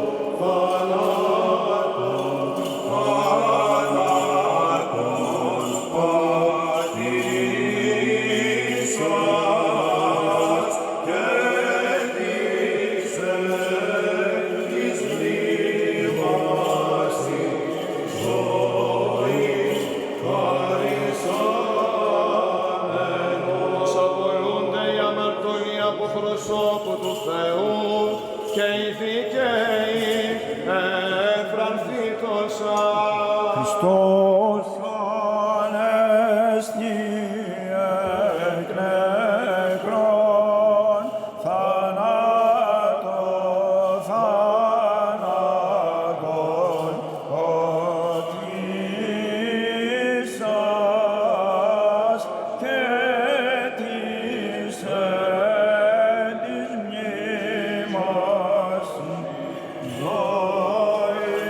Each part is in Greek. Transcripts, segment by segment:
Χριστός προσώπου του Θεού και οι δικαίοι εφρανθήτωσαν. Χριστός ανέστη εκ νεκρών, θάνατο θάνατον οτίσας και της εν της μνήμας ζωή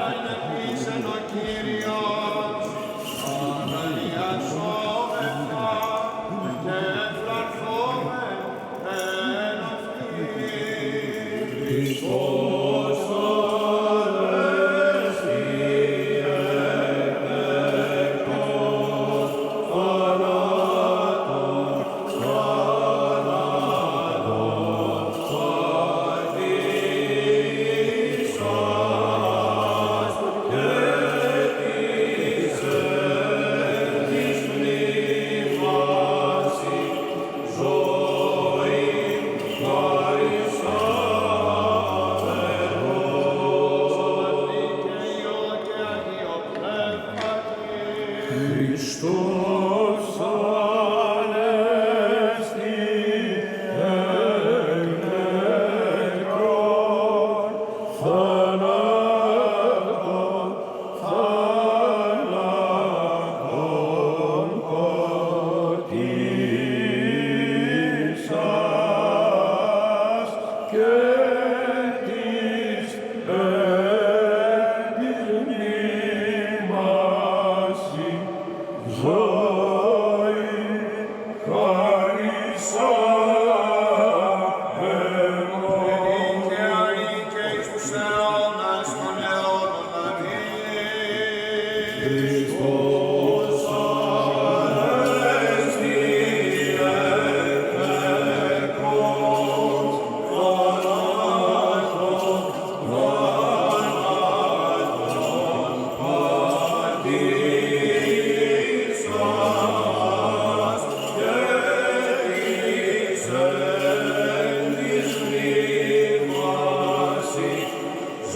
Ελπίσεν ο Κύριος, αγαλιασόμεθα και εφρανθόμεν εν αυτοί. Χριστός ανέστη εκ νεκρών, θάνατον πατήσας και της εν της μνήμας ζωή χαρισάμενος δικαίω και Αγίο Πνεύματι. Χριστός ανέστη εκ νεκρών, θάνατον θάνατον πατήσας και της εν της μνήμας ζωή χαρισάμενος. Και αεί και εις τους αιώνας των αιώνων. Αμήν. Χριστός ανέστη εκ νεκρών, θάνατον θάνατον πατήσας και της εν της μνήμας ζωή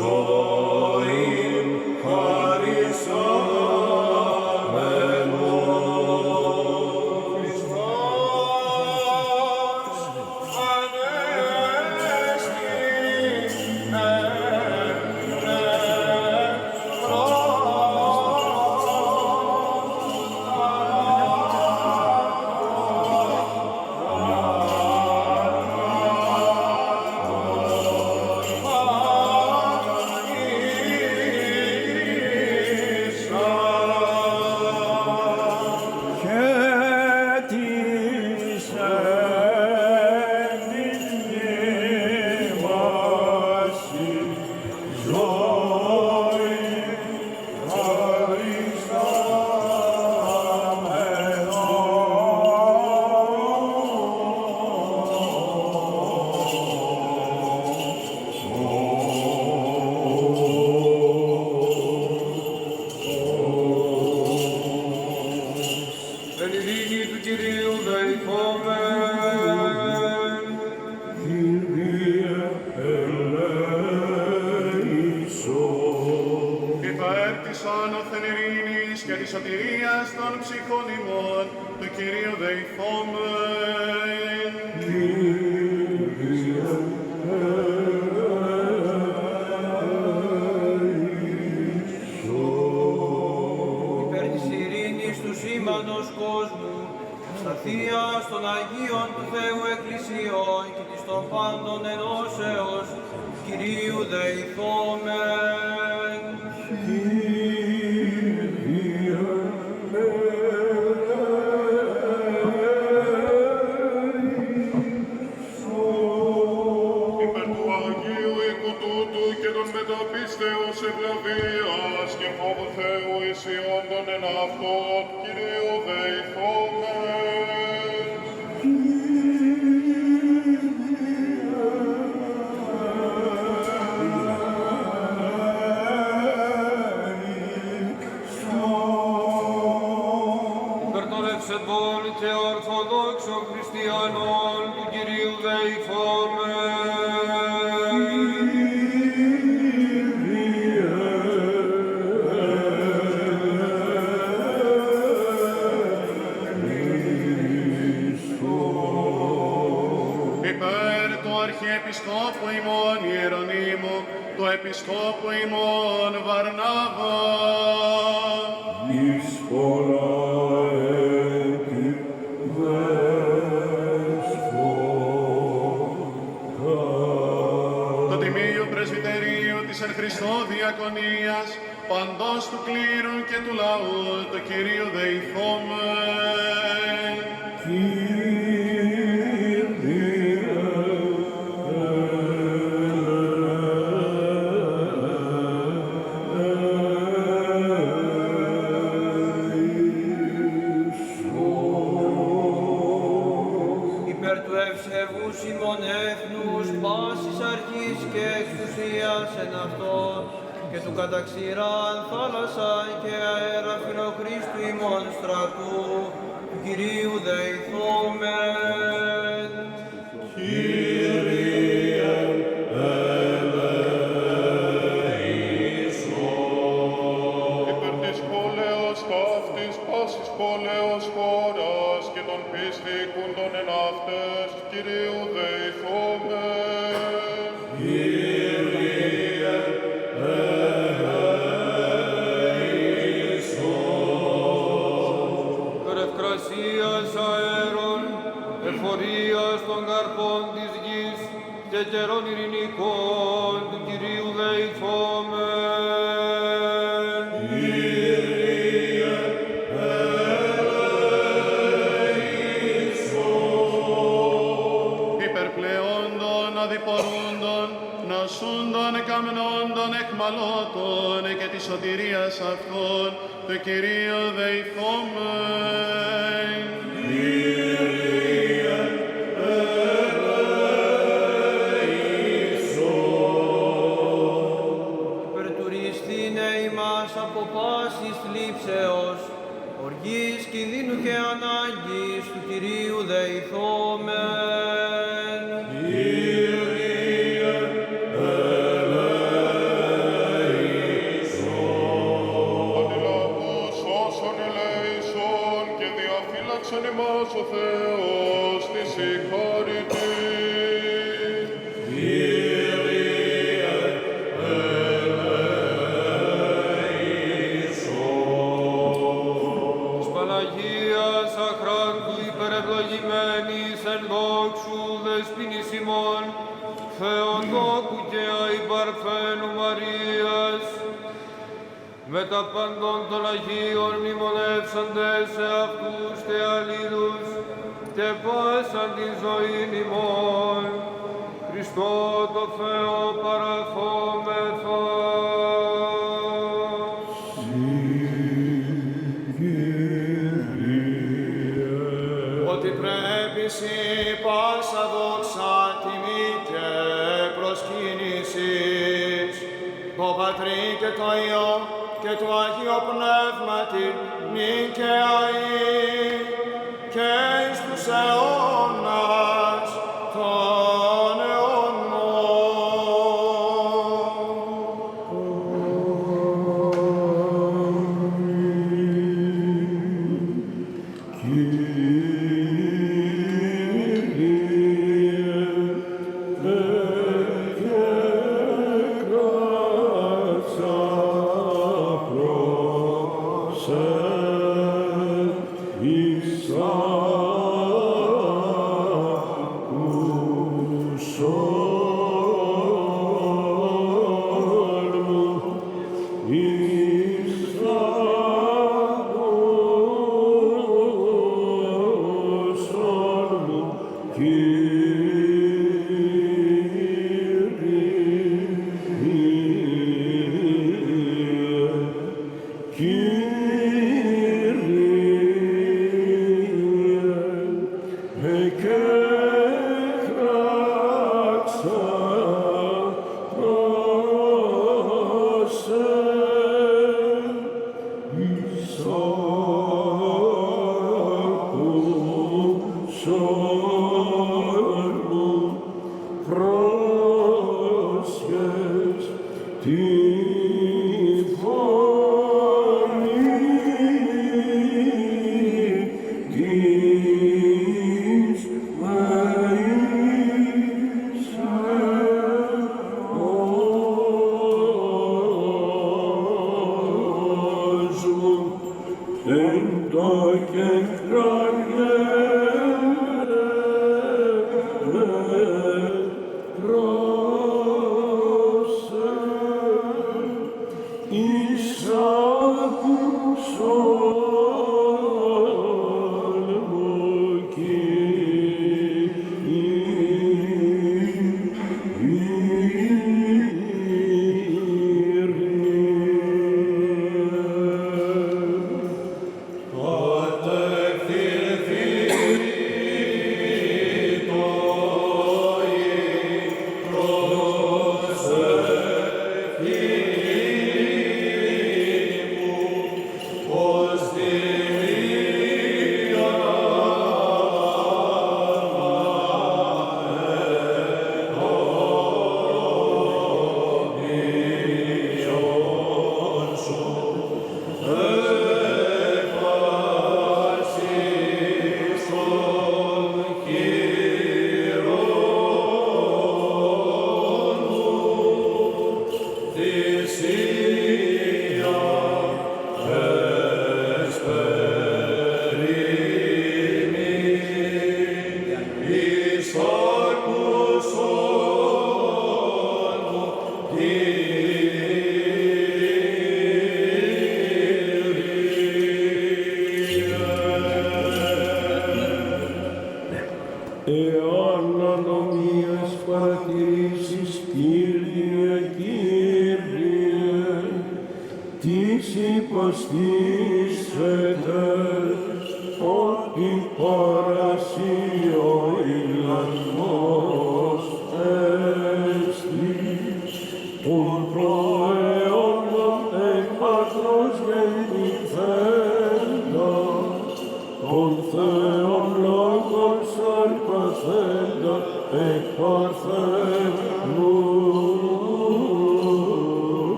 χαρισάμενος. Χριστός ανέστη Και της εν της μνήμας ζωή εν ειρήνη του Κυρίου δεηθόμεν. Kyrie eleison. Και τα της άνωθεν ειρήνης και της σωτηρίας των ψυχών ημών του Κυρίου δεηθόμεν. Υπέρ της ειρήνης του σήμαντος κόσμου, σταθείας των Αγίων του Θεού Εκκλησιών και της των πάντων ενώσεως, Κυρίου δεηθόμεν. Υπέρ του Αγίου οίκου τούτου και των μεταπίστεως ευλαβίας και φόβου Θεού ισιόντων εν αυτόν, Κυρίου δεηθόμεν. προσεπών και ορθοδόξων χριστιανών του Κυρίου Υπέρ του Αρχιεπισκόπου ημών Ιερονύμου, του Επισκόπου ημών Βαρνάβα, εις φορά έτη δέσποτα. το Τιμίου Πρεσβυτερίου της εν Χριστώ Διακονίας, παντός του κλήρου και του λαού, του Κυρίου δεηθόμεν. Υπέρ του ευσεβούς ημών έθνους, πάσης αρχής και εξουσίας εν αυτό, και του καταξηράν θάλασσα και αέρα φιλοχρίστου ημών στρατού, του Κυρίου δεηθόμεν. Υπέρ της πόλεως ταύτης πάσης πόλεως χώρας και των πιστικούντων εν αυτές, του Κυρίου δεηθόμεν. Ευκρασίας αέρων, εφορίας των καρπών της γης και καιρών ειρηνικών του Κυρίου δεηθόμεν. Υπερπλεόντων, αδιπορούντων, νοσούντων, καμνόντων, εχμαλώτων και της σωτηρίας αυτών, του Κυρίου δεηθόμεν. Υπερτουριστήνε ημάς από πάσης θλίψεως, οργής, κινδύνου και ανάγκης, του Κυρίου δεηθόμεν. Αντιλαβούς όσων ελέησον και διαφύλαξον ημάς ο Θεός της συγχωρητή. Της Παναγίας αχράντου υπερευλογημένης εν δόξου δεσποινής ημών, Θεοτόκου και αϊπαρθένου Μαρίας, με τα παντών των Αγίων μνημονεύσαντες σε αυτούς και αλλήλους και πάσαν την ζωήν ημών, Χριστό το Θεό παραθόμεθα. Ότι πρέπει σοι πάσα δόξα, τιμή και προσκύνησης, το Πατρί και το Υιό και το Αγίο Πνεύματι, νυν και αεί, και εις τους αιώνας των αιώνων. Κύριε,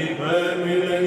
Υπέμεινε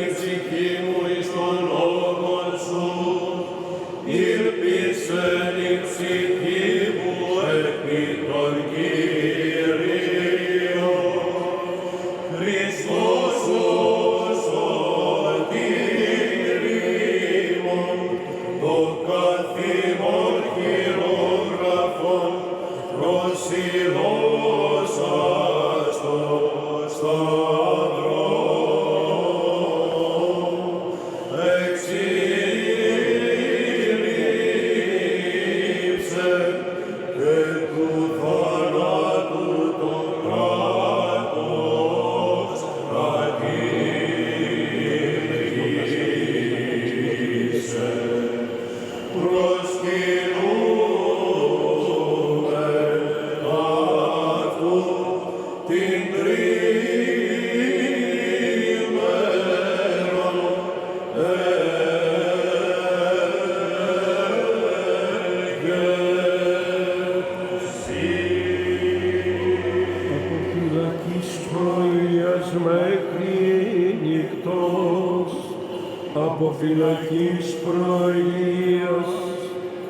από φυλακής προηλίας,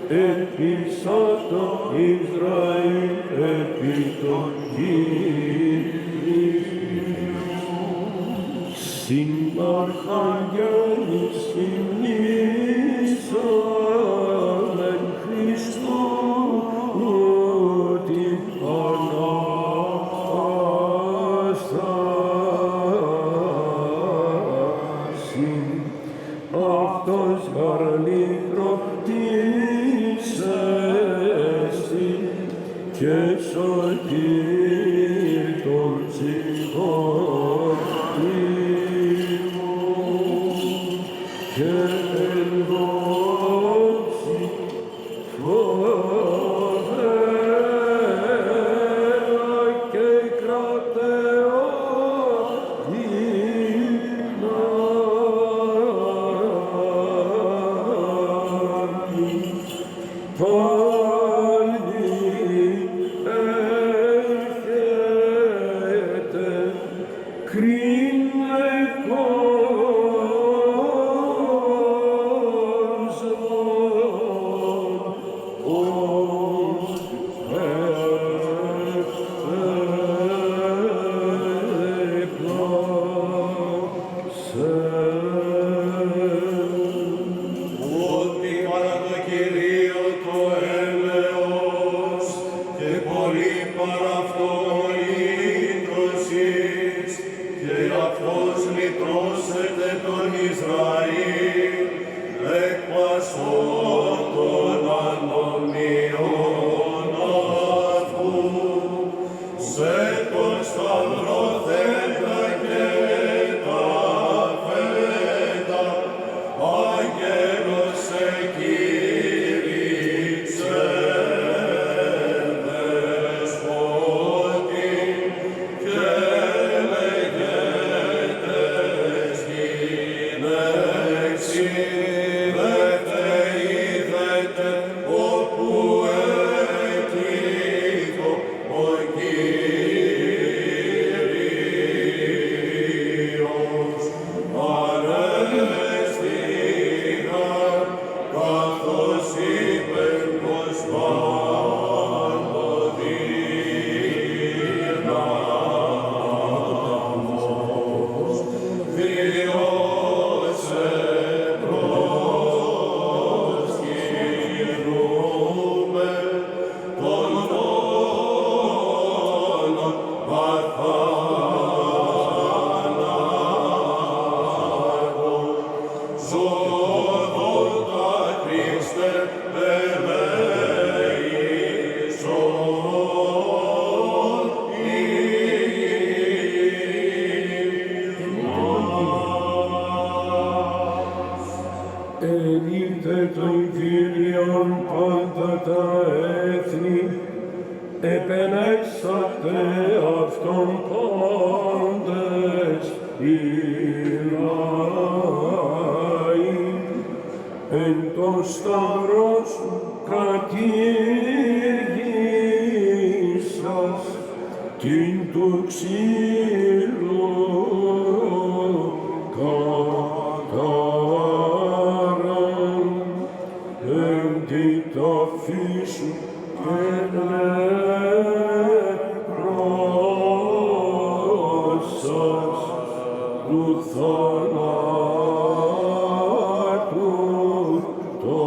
επισάτω Ισραήλ επί των Κύριων. Συν Αρχαγγέλης υμνήσαμεν Χριστού την Ανάσταση, αυτός γαρλήτρωτης εστι και σωτήρ των ψυχών και εν δόξη φοβέρα και κρατεώ δύναμη πάλι έρχεται κρίνε Ότι παρά το Κυρίο το έλεος και πολύ παρά αυτό λύτρωσης και αυτός λυτρώσεται τον Ισραήλ εκ πασών των ανομιών αυτού σε τον σταυρό θέντα και τα φέτα Άγγελος εκήρυξε δεσπότη και λεγέτες γυναίξι δέτε είδετε όπου εκείτο ο Κύριος ανέστηνα καθώς είπε πως πάνω δύναμος βιώσε προσκυνούμε τον τόνον αθάνατο ζωδότα Χριστέ Ελείτε τον Κύριον πάντα τα έθνη, επενέσατε αυτόν πάντες οι λαοί, εν τον σταυρό σου κατήργησας την του ξύλου κατάραν, εν την ταφή σου και νεκρόσας του θανάτου το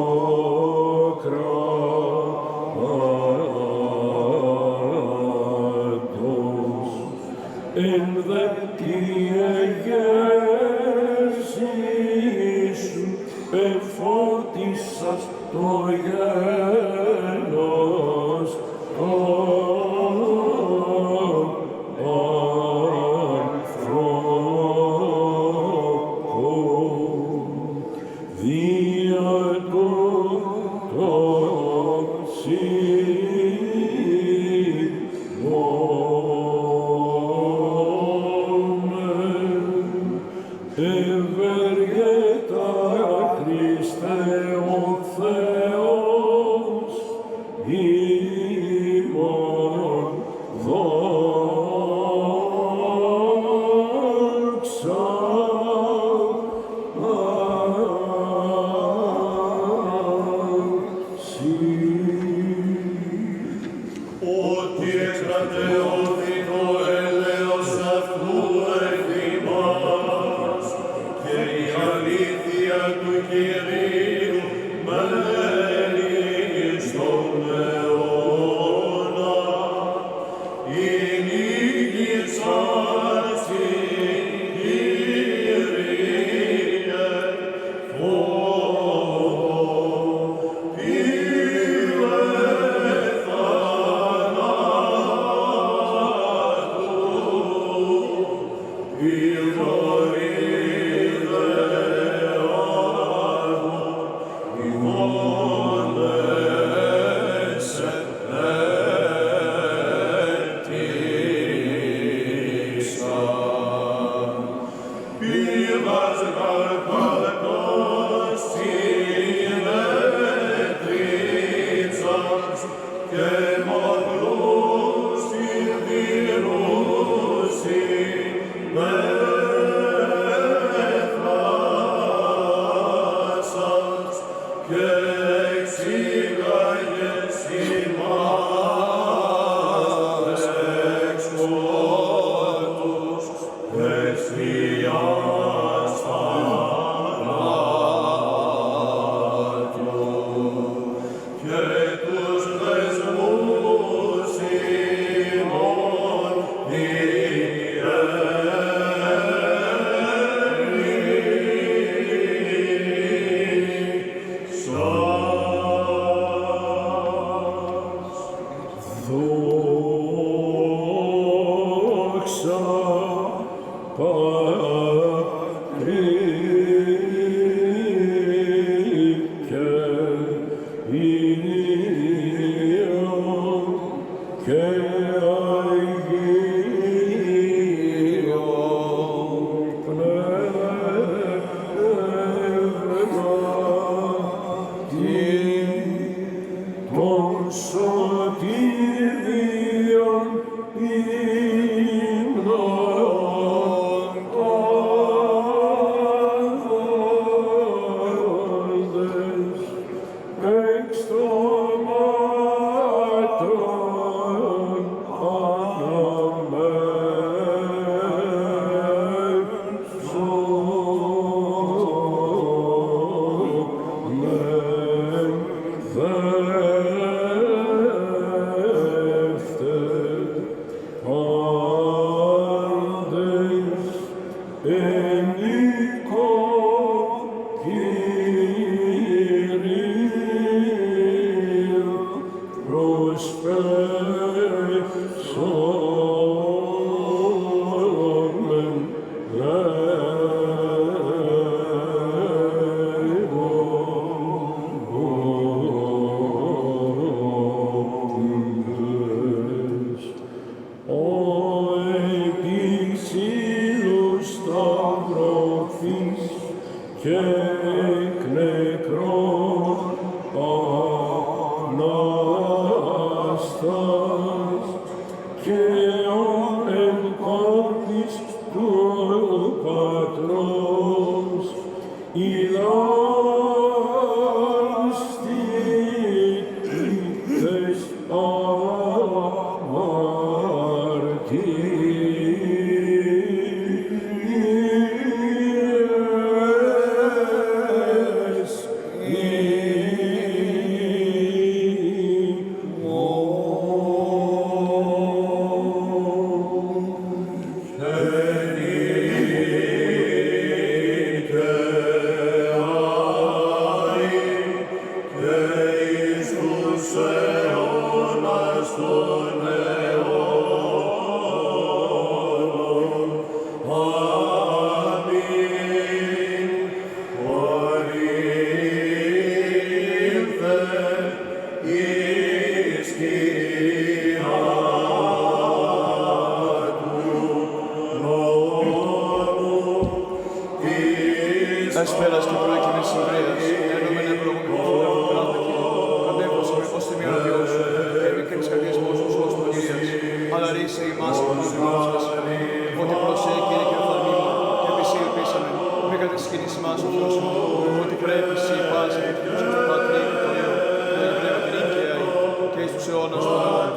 κράτος. Εν δε τη εγέρσης σου εφώτισας το γένος των ανθρώπων. Δια τούτων ευεργέτα Χριστέ ο Θεός ημών δόξα και εκ νεκρών Ανάστας και ο εν κόρπης του Πατρός ηλάστητες αμαρτίες Έσπερας και προέκυνες συμβρίας, ενώμεν ευλογούν και φοβερόν πράγμα Κύριε. Κατέβωσε με ως τιμιόν Διό σου, εμικρής καρδιασμός σου ως τον Κυρίας. Αλαρίσε ημάς και τους δημόνους μας. Ότι προσέ Κύριε και οφθαλμή μου, και επί σύ ελπίσαμε, μη κατεσχύνεις ημάς ο Θεός μου. Ότι πρέπει σύ πάση και τους του Πατρί και το Υιό, και η πνεύμα την οίκαια και εις τους αιώνας των αιώνων.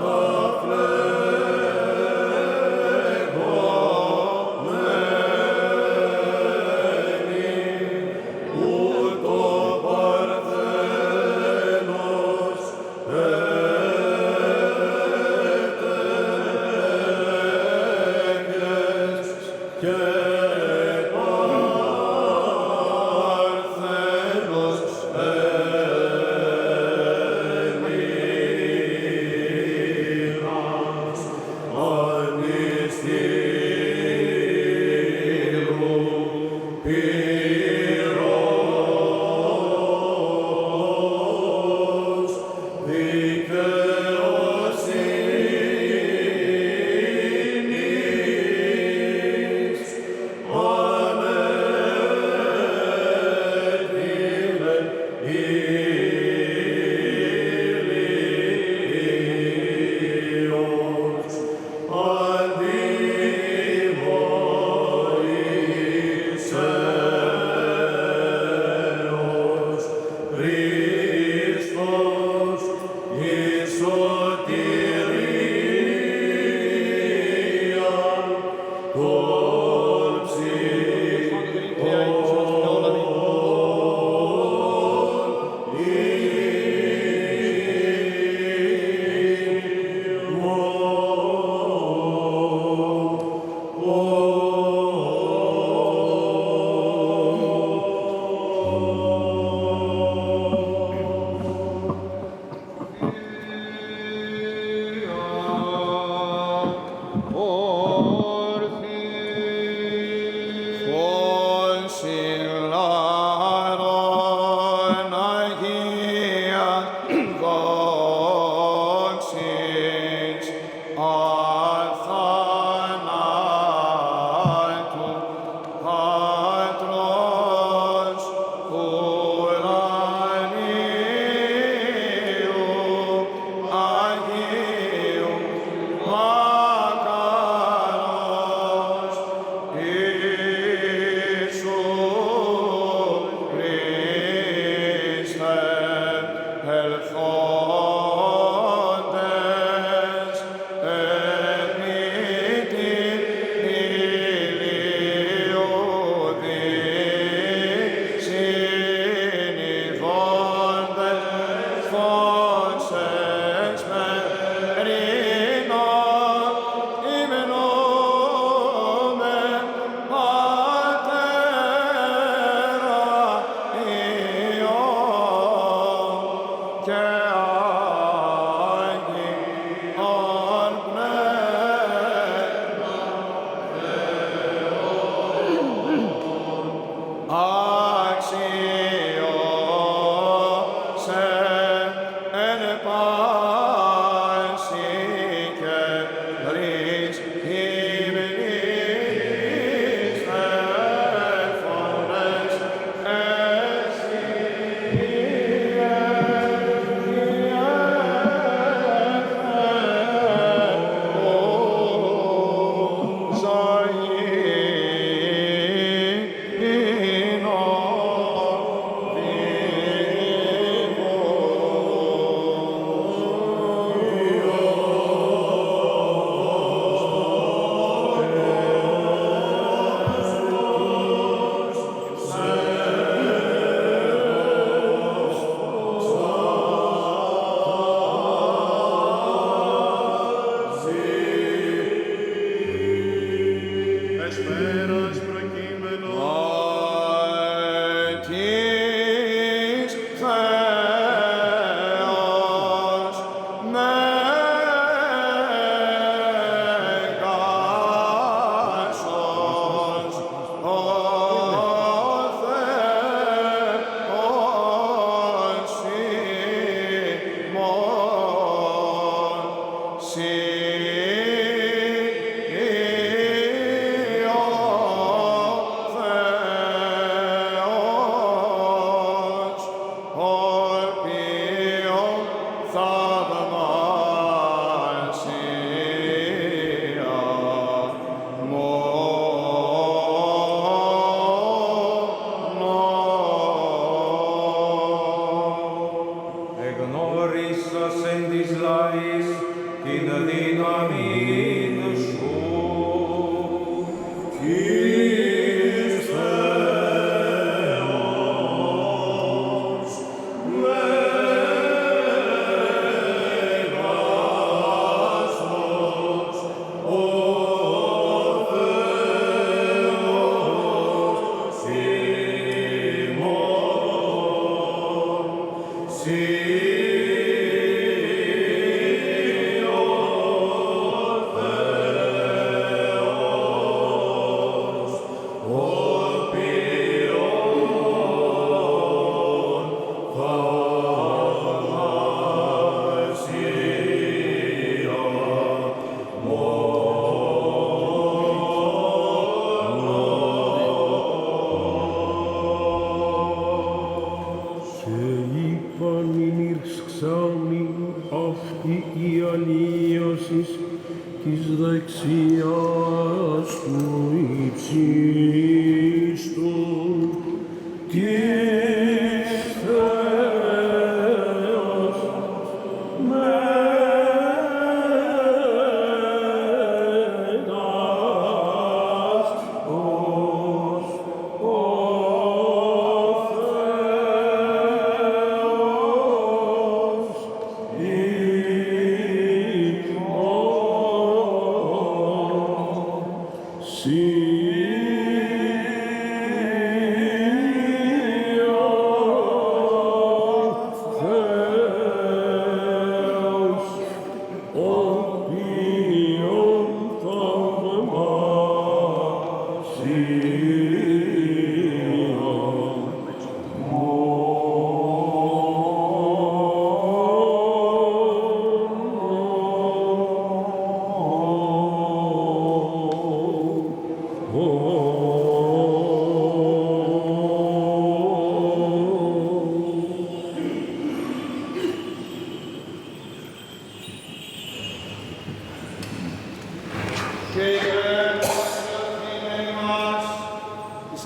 δεξιάς του υψίστου της Θεός μετάς ως ο Θεός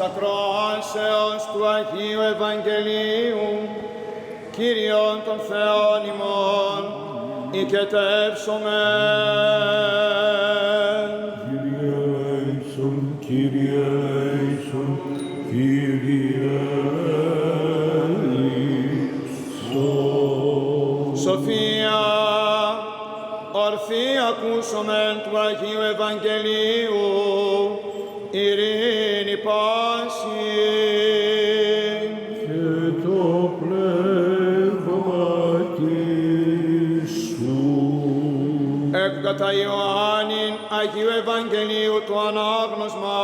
ακροάσεως του Αγίου Ευαγγελίου, Κύριον των Θεών ημών, οικετεύσομεν. Kyrie eleison, Kyrie eleison, Kyrie eleison. Σοφία, ορθή ακούσομεν του Αγίου Ευαγγελίου, ειρήνη πάση. Και το πνεύματι σου. Εκ κατά Ιωάννην Αγίου Ευαγγελίου του ανάγνωσμα.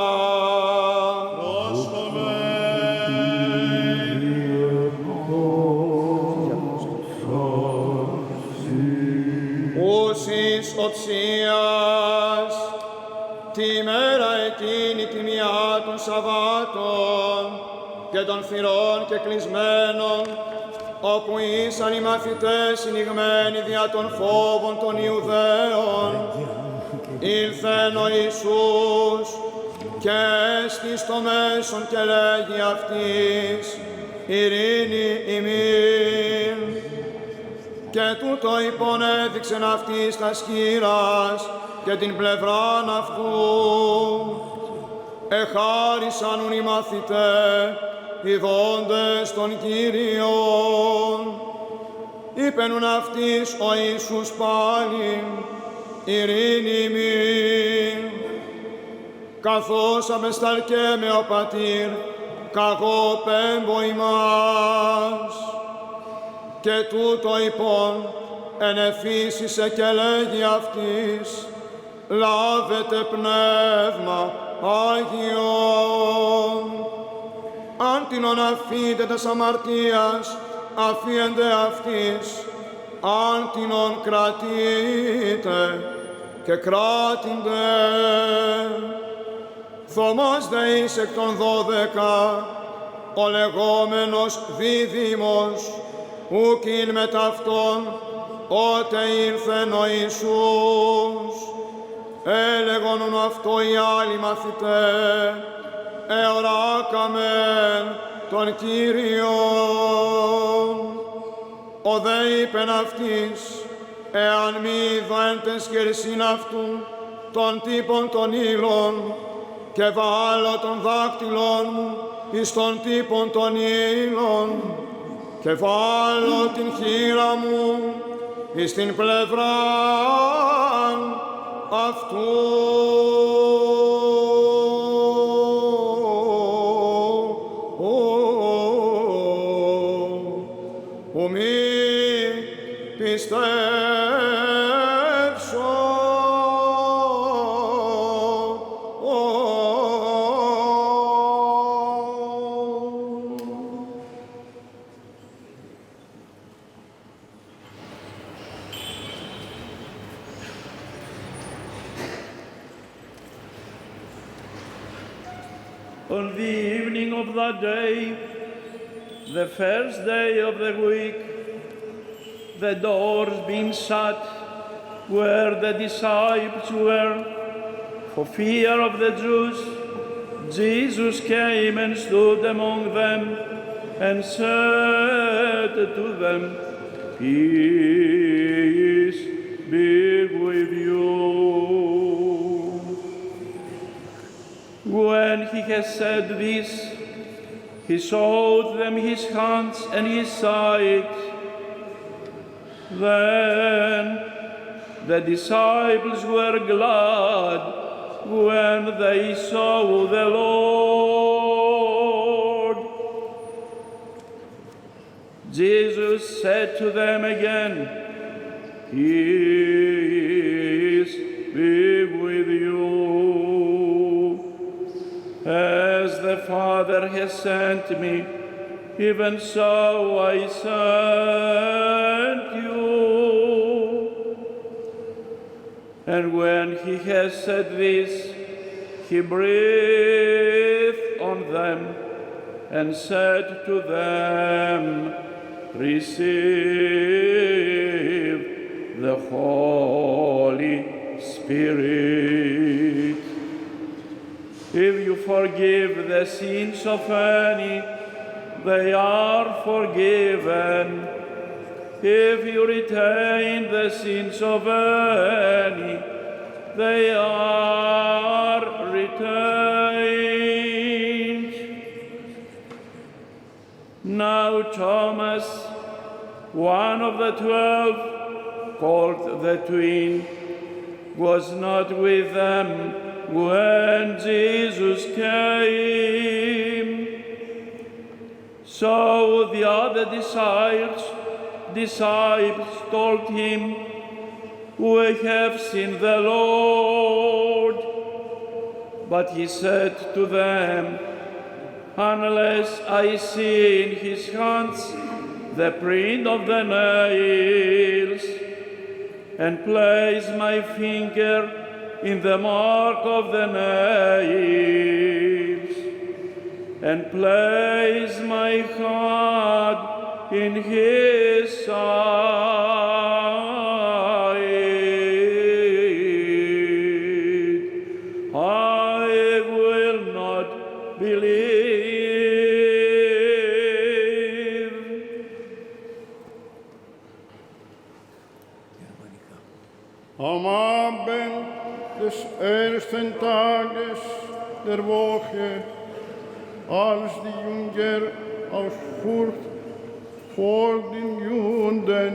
Ούσης οψίας, τη μέρα εκείνη τιμιά των Σαββάτων και των θυρών και κλεισμένων, όπου ήσαν οι μαθητές συνηγμένοι δια των φόβων των Ιουδαίων, ήλθεν ο Ιησούς και έστη στο μέσον και λέγει αυτής, ειρήνη ημίν. Και τούτο υπονέδειξεν αυτής τα σκύρας και την πλευράν αυτού. Εχάρισαν οι μαθητές, ειδώντες τον Κύριον. Είπενουν αυτής ο Ιησούς πάλι, ειρήνη ημίν. Καθώς απεσταλκέμε ο Πατήρ, καγώ πέμπω ημάς. Και τούτο υπόν ενεφύσισε και λέγει αυτής, λάβετε πνεύμα Άγιον. Αν τινον αφήνετε τας αμαρτίας, αφίεντε αυτής, αν τινον κρατείτε και κράτηντε. Θωμάς δε εις εκ των 12, ο λεγόμενος δίδυμος, ούκειν με ταυτόν, ότε ήλθεν ο Ιησούς. Έλεγον αυτό οι άλλοι μαθητές, εωράκαμεν τον Κύριον. Ο δε είπεν αυτής, εάν μη είδω εν τες χερσίν αυτού των τύπων των ύλων, και βάλω των δάκτυλων μου εις των τύπων των ύλων, και βάλω την χείρα μου εις την πλευράν αυτού. Ου μη πιστεύσω. On the evening of that day, the first day of the week, the doors being shut where the disciples were, For fear of the Jews, Jesus came and stood among them and said to them, "Peace be with you." When he had said this, he showed them his hands and his side. Then the disciples were glad when they saw the Lord. Jesus said to them again, "Peace be with you. As the Father has sent me, even so I sent you." And when he had said this, he breathed on them and said to them, "Receive the Holy Spirit. If you forgive the sins of any, they are forgiven. If you retain the sins of any, they are retained. Now Thomas, one of the 12, called the twin, was not with them when Jesus came. So the other disciples told him, "We have seen the Lord." But he said to them, "Unless I see in his hands the print of the nails, and place my finger in the mark of the nails, and place my hand in his side, I will not believe." Am Abend des ersten Tages der Woche, als die Jünger aus Furcht vor den Juden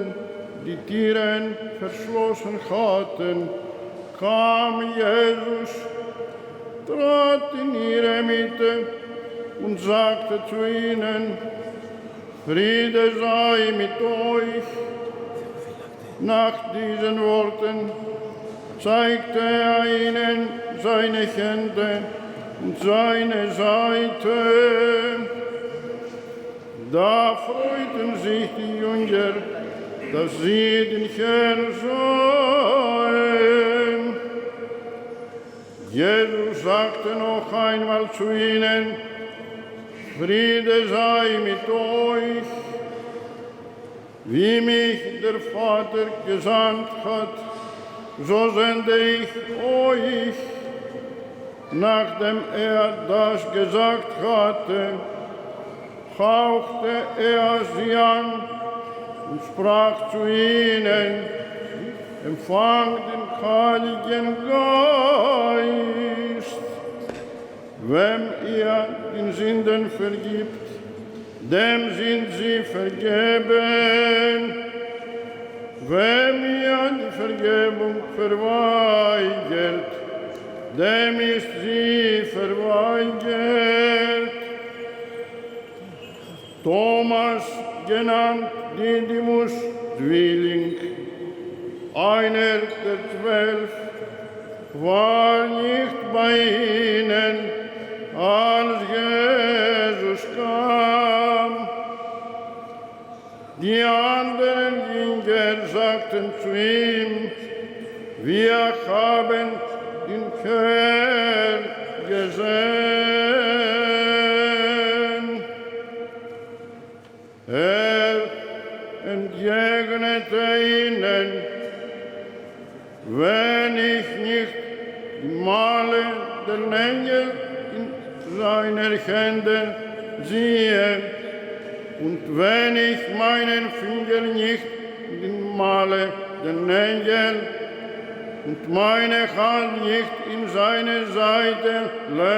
die Türen verschlossen hatten, kam Jesus, trat in ihre Mitte und sagte zu ihnen, "Friede sei mit euch." Nach diesen Worten zeigte er ihnen seine Hände und seine Seite. Da freuten sich die Jünger, dass sie den Herrn sahen. Jesus sagte noch einmal zu ihnen, "Friede sei mit euch. Wie mich der Vater gesandt hat, so sende ich euch." Nachdem er das gesagt hatte, hauchte er sie an und sprach zu ihnen, "Empfangt den Heiligen Geist. Wem ihr den Sünden vergibt, dem sind sie vergeben. Wem ihr die Vergebung verweigert, dem ist sie verweigert." Thomas, genannt Didymus, Zwilling, einer der 12, war nicht bei ihnen, als Jesus kam. Die anderen Jünger sagten zu ihm, "Wir haben den Herrn gesehen." Er entgegnete ihnen, "Wenn ich nicht Male den Engel in seiner Hände siehe, und wenn ich meinen Finger nicht in den Male den Engel und meine Hand nicht in seine Seite lege,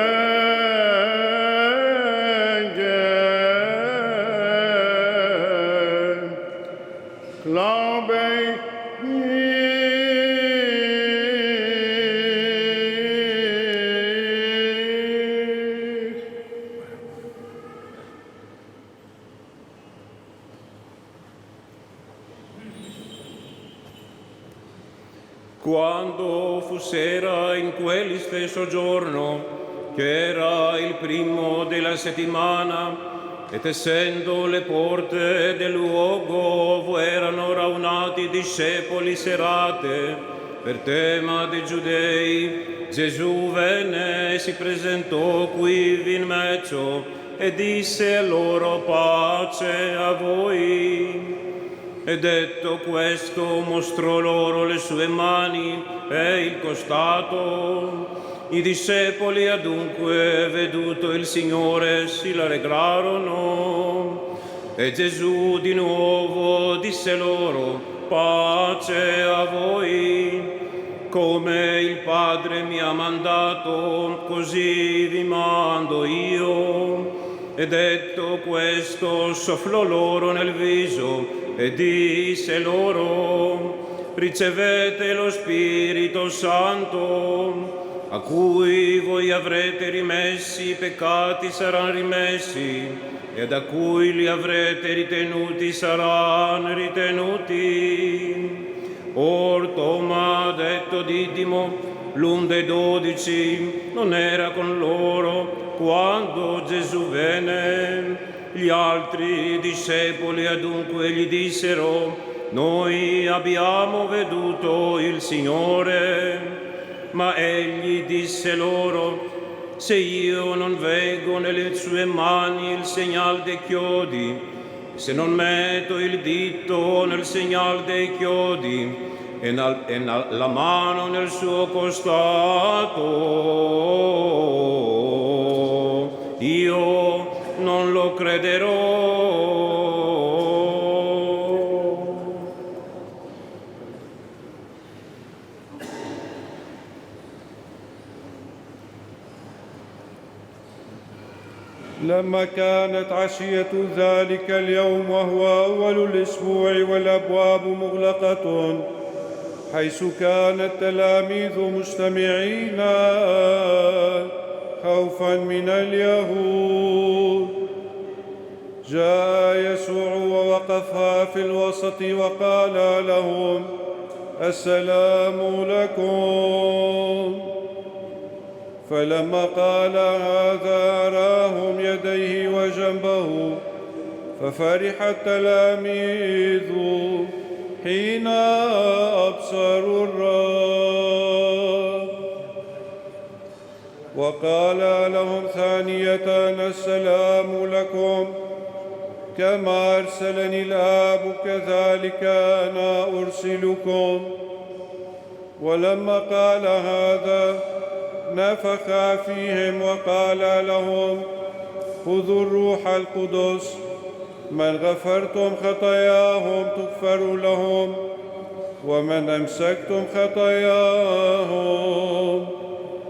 glaube ich nicht. Quando fu sera in quel stesso giorno, che era il primo della settimana, ed essendo le porte del luogo dove erano raunati discepoli serate, per tema dei Giudei, Gesù venne e si presentò quivi in mezzo e disse loro: pace a voi. E detto questo mostrò loro le sue mani e il costato. I discepoli adunque, veduto il Signore, si rallegrarono. E Gesù di nuovo disse loro: pace a voi. Come il Padre mi ha mandato, così vi mando io. E detto questo soffiò loro nel viso e disse loro: ricevete lo Spirito Santo, a cui voi avrete rimessi i peccati saranno rimessi, ed a cui li avrete ritenuti saranno ritenuti. Or Toma, detto Didimo, l'un dei 12, non era con loro quando Gesù venne. Gli altri discepoli adunque gli dissero: noi abbiamo veduto il Signore. Ma egli disse loro: se io non veggo nelle sue mani il segnal dei chiodi, se non metto il dito nel segnal dei chiodi e la mano nel suo costato, io non lo crederò. لما كانت عشية ذلك اليوم وهو أول الأسبوع والأبواب مغلقة، حيث كان التلاميذ مجتمعين خوفا من اليهود، جاء يسوع ووقف في الوسط وقال لهم: السلام لكم. فلما قال هذا أراهم يديه وجنبه، ففرح التلاميذ حين أبصروا الرب، وقال لهم ثانية: السلام لكم، كما أرسلني الآب كذلك أنا أرسلكم. ولما قال هذا نفخ فيهم وقال لهم: خذوا الروح القدس، من غفرتم خطاياهم تغفر لهم، ومن أمسكتم خطاياهم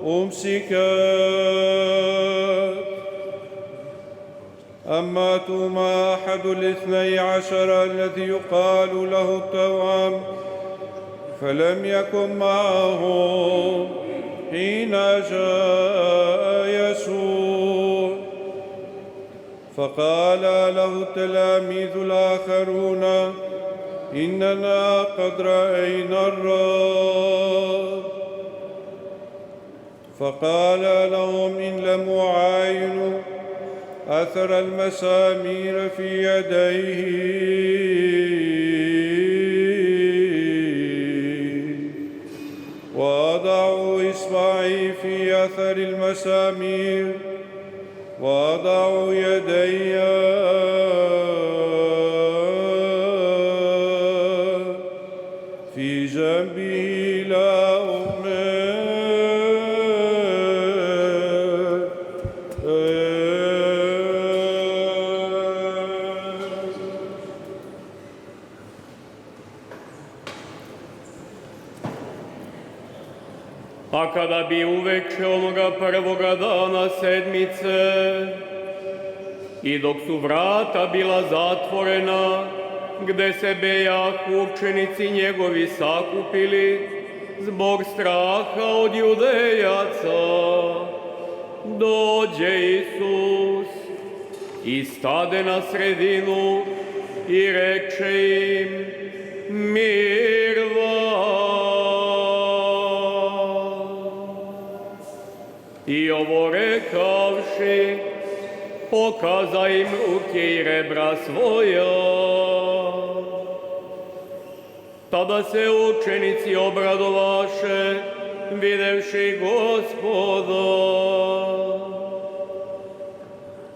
أمسكت. أما توما أحد 12 الذي يقال له التوأم فلم يكن معهم حين جاء يسوع، فقال له التلاميذ الآخرون: إننا قد رأينا الرب. فقال لهم: إن لم أعاينوا أثر المسامير في يديه وأضع إصبعي في أثر المسامير وأضع يدي في جنبه لا أؤمن. A kada bi uveče onoga prvoga dana sedmice i dok su vrata bila zatvorena, gde se bejahu učenici njegovi sakupili zbog straha od Judejaca, dođe Isus i stade na sredinu i reče im: mir vam. I ovo rekavši, pokaza im ruke i rebra svoja. Tada se učenici obradovaše, videvši Gospoda.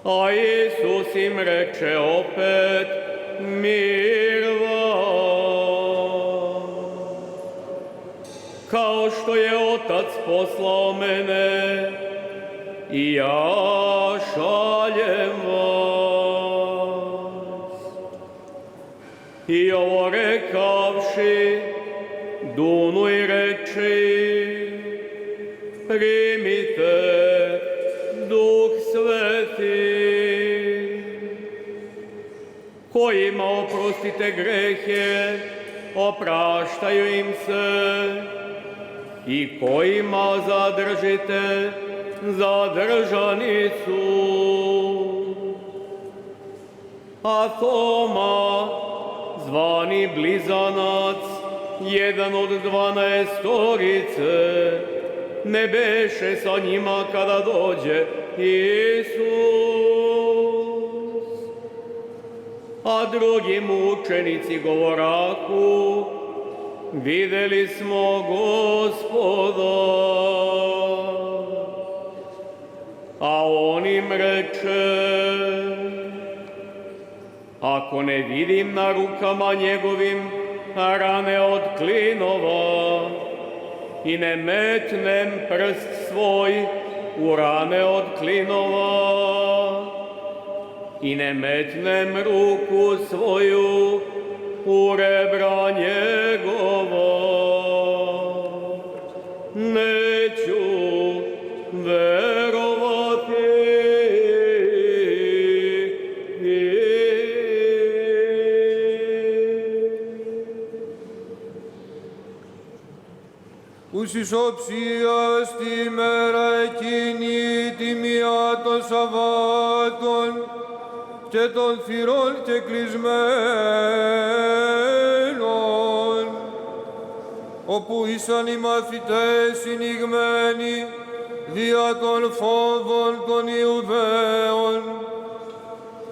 A Isus im reče opet: mir vam. Kao što je Otac poslao mene, i ja šaljem vas. I ovo rekavši, duno i reči: primite Duh Sveti. Kojima oprostite grehe, opraštaju im se, i kojima zadržite, zadržani su. A Toma, zvani Blizanac, jedan od 12-torice, ne beše sa njima kada dođe Isus. A drugim učenici govoraku: videli smo Gospoda. A on im reče: ako ne vidim na rukama njegovim rane od klinova i ne metnem prst svoj u rane od klinova i ne metnem ruku svoju u rebra njegova, neću verovati. Ους ισοψίας τη μέρα εκείνη τιμιά των Σαββάτων και των θυρών και κλεισμένων, όπου ήσαν οι μαθητές συνηγμένοι δια των φόβων των Ιουδαίων,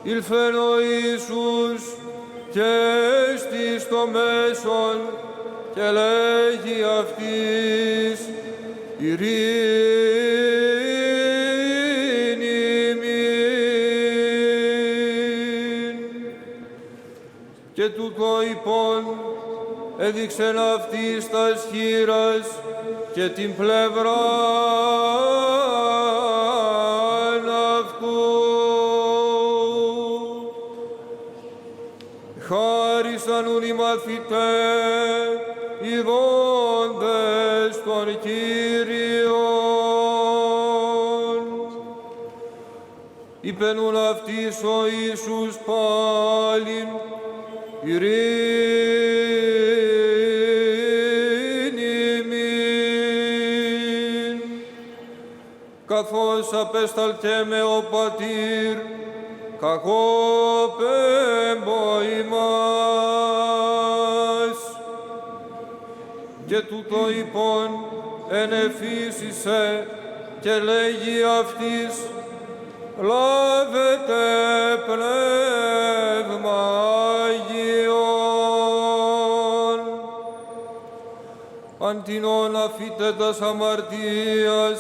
ήλθεν ο Ιησούς και έστει στο μέσον και λέγει αυτής: ειρήνη μην. Και τούτο είπων έδειξεν αυτής τας χεῖρας και την πλευράν αυτού. Χάρισαν ούν οι μαθητές ειδώντες τον Κύριον. Είπεν ούν αυτοίς ο Ιησούς πάλιν: ειρήνη μην. Καθώς απέσταλκε με ο Πατήρ, κακόπεμπο ημάς. Και τούτο είπων ενεφύσισε και λέγει αυτής: λάβετε πνεύμα Άγιον. Αντινών αφήτε τας αμαρτίας,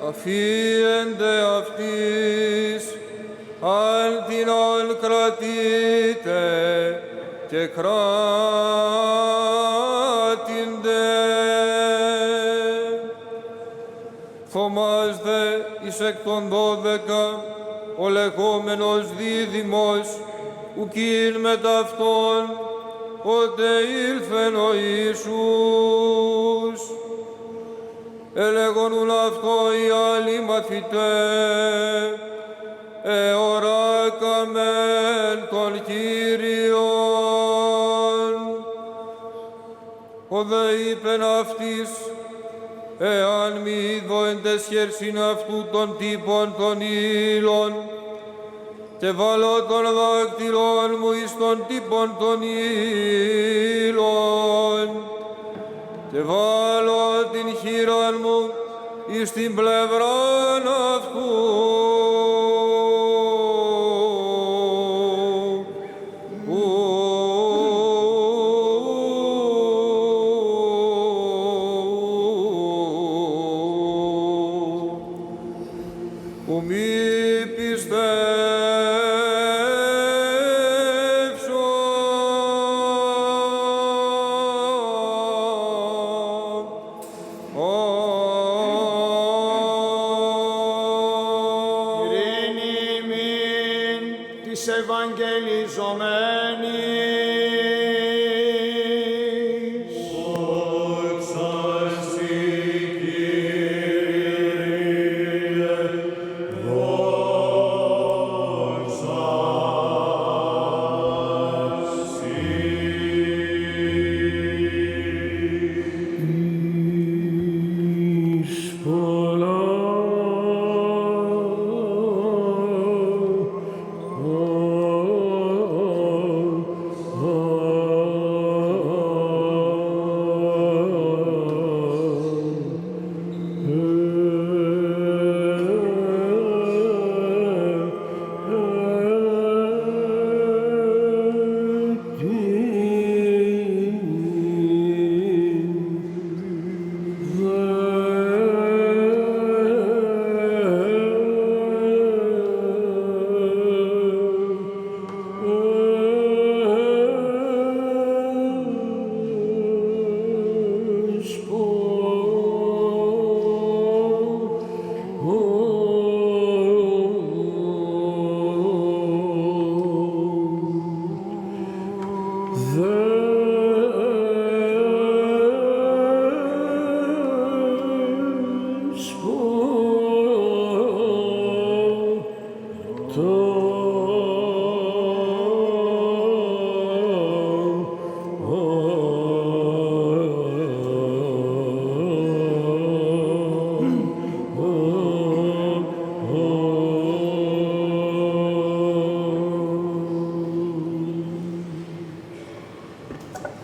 αφίεντε αυτής, αντινών κρατείτε και κράτηντε. Θωμάς δε εις εκ των 12, ο λεγόμενος δίδυμος, ουκειν με ταυτόν, ότε ήλθεν ο Ιησούς. ελεγονούν αυτό οι άλλοι μαθητές, εωράκαμεν τον Κύριον. Ο δε είπεν αυτής, εάν μη είδω εν τες χέρσιν αυτού των τύπων των ύλων, και βάλω τον δάκτυλον μου εις τον τύπων των ύλων, και βάλω την χείραν μου εις την πλευράν αυτού,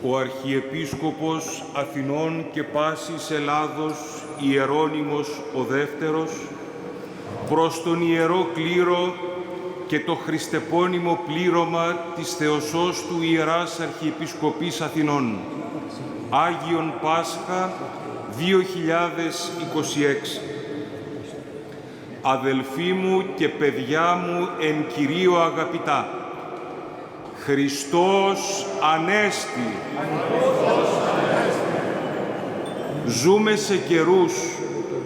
ο Αρχιεπίσκοπος Αθηνών και πάσης Ελλάδος, Ιερώνυμος ο Δεύτερος, προς τον Ιερό Κλήρο και το χριστεπώνυμο πλήρωμα της Θεοσώστου Ιεράς Αρχιεπισκοπής Αθηνών, Άγιον Πάσχα 2026. Αδελφοί μου και παιδιά μου εν Κυρίω αγαπητά, Χριστός Ανέστη. Ζούμε σε καιρούς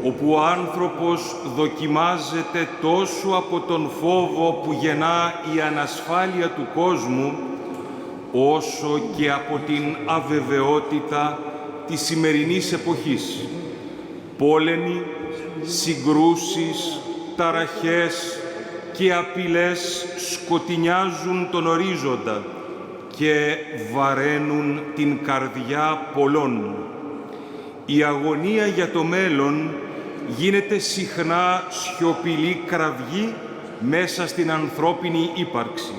όπου ο άνθρωπος δοκιμάζεται τόσο από τον φόβο που γεννά η ανασφάλεια του κόσμου, όσο και από την αβεβαιότητα της σημερινής εποχής. Πόλεμοι, συγκρούσεις, ταραχές και απειλές σκοτεινιάζουν τον ορίζοντα και βαραίνουν την καρδιά πολλών. Η αγωνία για το μέλλον γίνεται συχνά σιωπηλή κραυγή μέσα στην ανθρώπινη ύπαρξη.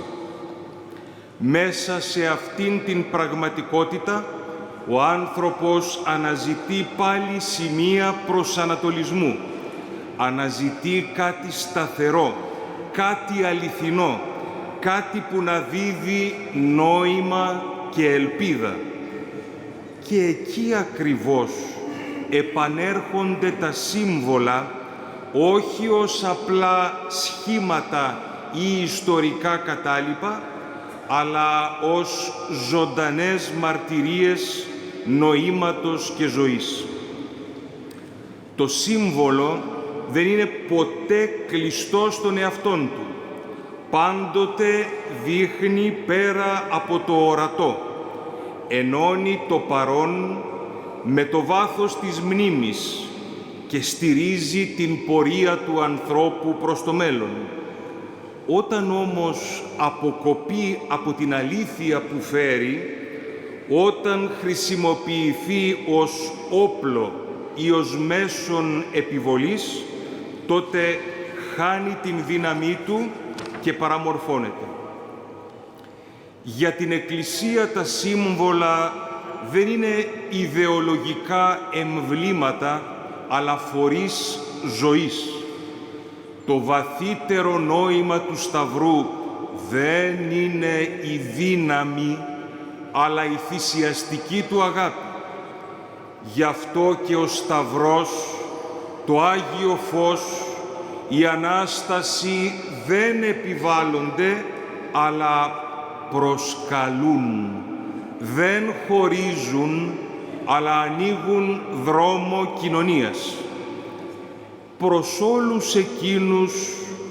Μέσα σε αυτήν την πραγματικότητα, ο άνθρωπος αναζητεί πάλι σημεία προσανατολισμού. Αναζητεί κάτι σταθερό, κάτι αληθινό, κάτι που να δίδει νόημα και ελπίδα. Και εκεί ακριβώς επανέρχονται τα σύμβολα, όχι ως απλά σχήματα ή ιστορικά κατάλοιπα, αλλά ως ζωντανές μαρτυρίες νοήματος και ζωής. Το σύμβολο δεν είναι ποτέ κλειστό στον εαυτόν του. Πάντοτε δείχνει πέρα από το ορατό. Ενώνει το παρόν με το βάθος της μνήμης και στηρίζει την πορεία του ανθρώπου προς το μέλλον. Όταν όμως αποκοπεί από την αλήθεια που φέρει, όταν χρησιμοποιηθεί ως όπλο ή ως μέσον επιβολής, τότε χάνει την δύναμή του και παραμορφώνεται. Για την Εκκλησία τα σύμβολα δεν είναι ιδεολογικά εμβλήματα, αλλά φορείς ζωής. Το βαθύτερο νόημα του Σταυρού δεν είναι η δύναμη, αλλά η θυσιαστική του αγάπη. Γι' αυτό και ο Σταυρός, το Άγιο Φως, η Ανάσταση δεν επιβάλλονται, αλλά προσκαλούν. Δεν χωρίζουν, αλλά ανοίγουν δρόμο κοινωνίας. Προς όλους εκείνους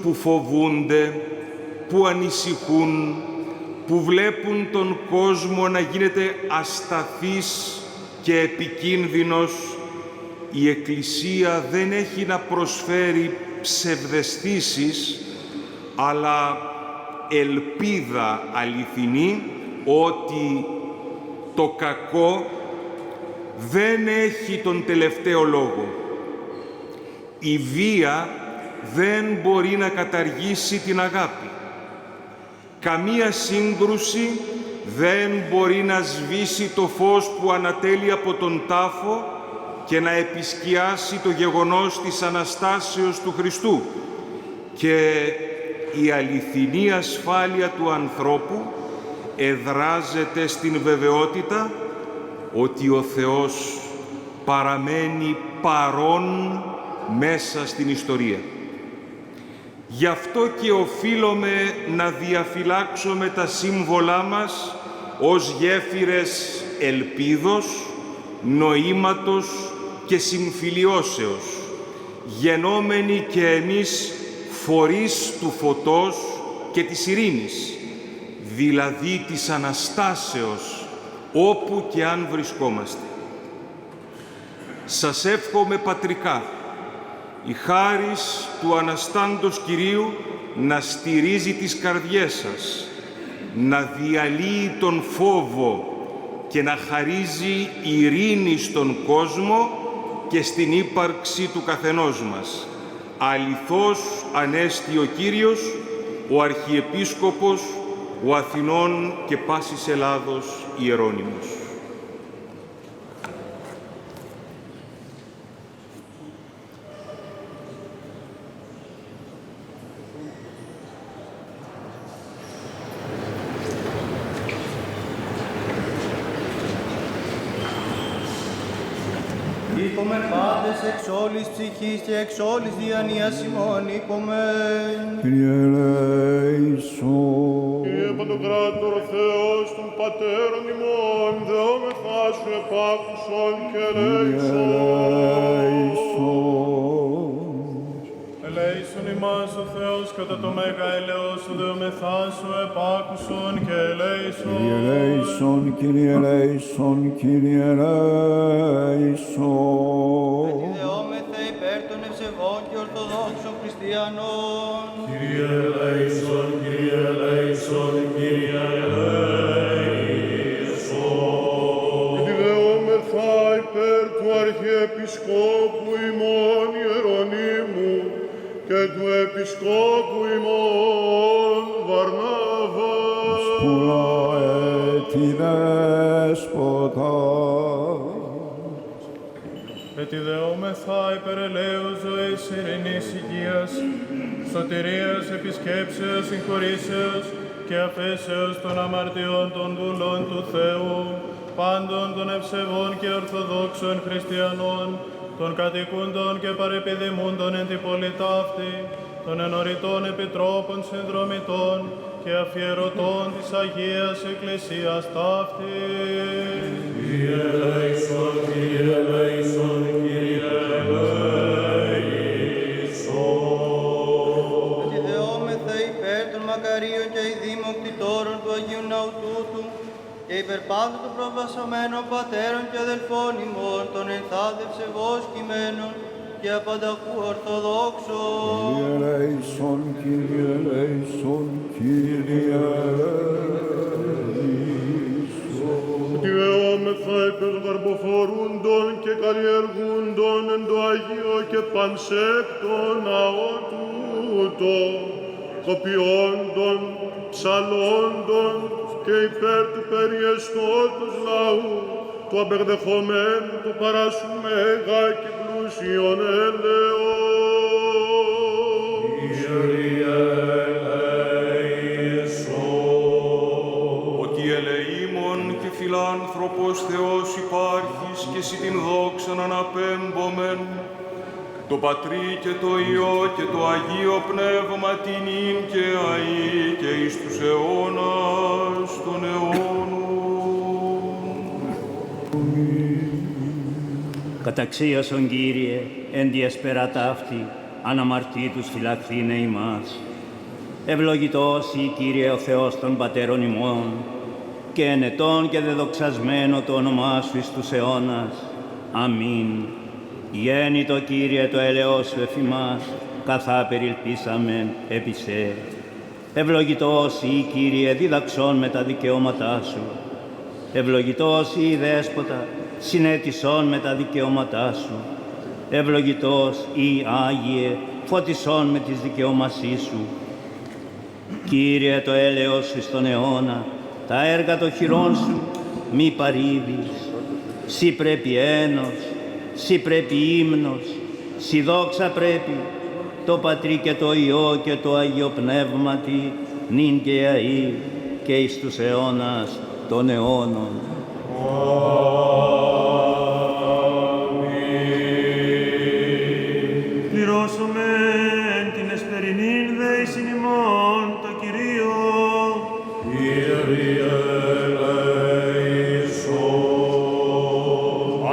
που φοβούνται, που ανησυχούν, που βλέπουν τον κόσμο να γίνεται ασταθής και επικίνδυνος, η Εκκλησία δεν έχει να προσφέρει ψευδαισθήσεις, αλλά ελπίδα αληθινή ότι το κακό δεν έχει τον τελευταίο λόγο. Η βία δεν μπορεί να καταργήσει την αγάπη. Καμία σύγκρουση δεν μπορεί να σβήσει το φως που ανατέλει από τον τάφο και να επισκιάσει το γεγονός της Αναστάσεως του Χριστού. Και η αληθινή ασφάλεια του ανθρώπου εδράζεται στην βεβαιότητα ότι ο Θεός παραμένει παρόν μέσα στην ιστορία. Γι' αυτό και οφείλουμε να διαφυλάξουμε τα σύμβολά μας ως γέφυρες ελπίδος, νοήματος και συμφιλιώσεως, γενόμενοι και εμείς φορείς του φωτός και της ειρήνης, δηλαδή της Αναστάσεως, όπου και αν βρισκόμαστε. Σας εύχομαι πατρικά η χάρις του Αναστάντος Κυρίου να στηρίζει τις καρδιές σας, να διαλύει τον φόβο και να χαρίζει ειρήνη στον κόσμο και στην ύπαρξη του καθενός μας. Αληθώς Ανέστη ο Κύριος, ο Αρχιεπίσκοπος, ο Αθηνών και πάσης Ελλάδος Ιερώνυμος. Είπομεν πάντες εξ όλης ψυχής και εξ όλης διανοίας ημών είπομεν. Κύριε ελέησον. Κύριε Παντοκράτορ Θεός των Πατέρων ημών, δεόμεθά σου επάκουσον και ελέησον. Ελέησον ημάς ο Θεός κατά το μέγα ελαιός σου, δεόμεθά σου επάκουσον και ελέησον. Κύριε ελέησον, Κύριε ελέησον, Κύριε ελέησον. Δεόμεθα υπέρ των ευσεβών και ορθοδόξων χριστιανών. Κύριε ελέησον, Κύριε ελέησον, Κύριε ελέησον. Και δεόμεθα υπέρ του Αρχιεπισκόπου ημών Ιερονύμου και του Επισκόπου ημών Βαρνάβα. Σπούλα έτη δέσποτα. Ετιδεόμεθα υπέρ ελέους ζωής, ειρηνής, υγείας, σωτηρίας, επισκέψεως, συγχωρήσεως και αφέσεως των αμαρτιών των δούλων του Θεού, πάντων των ευσεβών και ορθοδόξων χριστιανών, των κατοικούντων και παρεπιδημούντων εν την πολιτά αυτή, των ενωριτών επιτρόπων συνδρομητών και αφιερωτών της Αγίας Εκκλησίας ταύτης. Κύριε ελέησον, Κύριε ελέησον, Κύριε ελέησον. Και δεόμεθα υπέρ των μακαρίων και ειδήμων κτητόρων του Αγίου Ναού τούτου και υπέρ πάντων των προβασωμένων πατέρων και αδελφών ημών, των ενθάδευσε βος κειμένων και πανταχού ορθοδόξων. Kyrie eleison, Kyrie eleison, Kyrie eleison. Διεόμεθα υπέρ των καρποφορούντων και καλλιεργούντων εν το Αγίο και πανσέκτον ναό τούτο, κοπιόντων, ψαλόντων και υπέρ του περιεστώτος λαού, του απερδεχομένου του παράσου μέγα και πλούσιον έλεος. Kyrie eleison. Ότι ελεήμων και φιλάνθρωπος Θεός υπάρχεις και εσύ την δόξαν αναπέμπομεν, το Πατρί και το Υιό και το Αγίο Πνεύμα την ίν και αΐ και εις τους αιώνας των αιώνων. Καταξίωσον, Κύριε, εν τη εσπεράτα αυτή, αναμαρτήτους φυλαχθήνε ημάς. Ευλογητός ή, Κύριε, ο Θεός των πατέρων ημών, και ενετών και δεδοξασμένο το όνομά Σου εις τους αιώνας. Αμήν. Γέννητο, Κύριε, το έλεος Σου εφ' ημάς, καθά περιλπίσαμεν επί σε. Ευλογητός ή, Κύριε, διδαξών με τα δικαιώματά Σου. Ευλογητός ή, Δέσποτα, συνέτησόν με τα δικαιώματά Σου. Ευλογητός ή, Άγιε, φωτισόν με τις δικαιωμασίες Σου. Κύριε, το έλεος Σου εις τον αιώνα, τα έργα των χειρών Σου μη παρήβεις. Συ πρέπει ένος, Συ πρέπει ύμνος, Συ δόξα πρέπει, το Πατρί και το Υιό και το Αγίο Πνεύματι, νυν και αΐ και εις τους αιώνας των αιώνων. Πληρώσομεν την εσπερινήν δέησιν ημών το Κυρίο. Κύριε ελέησον.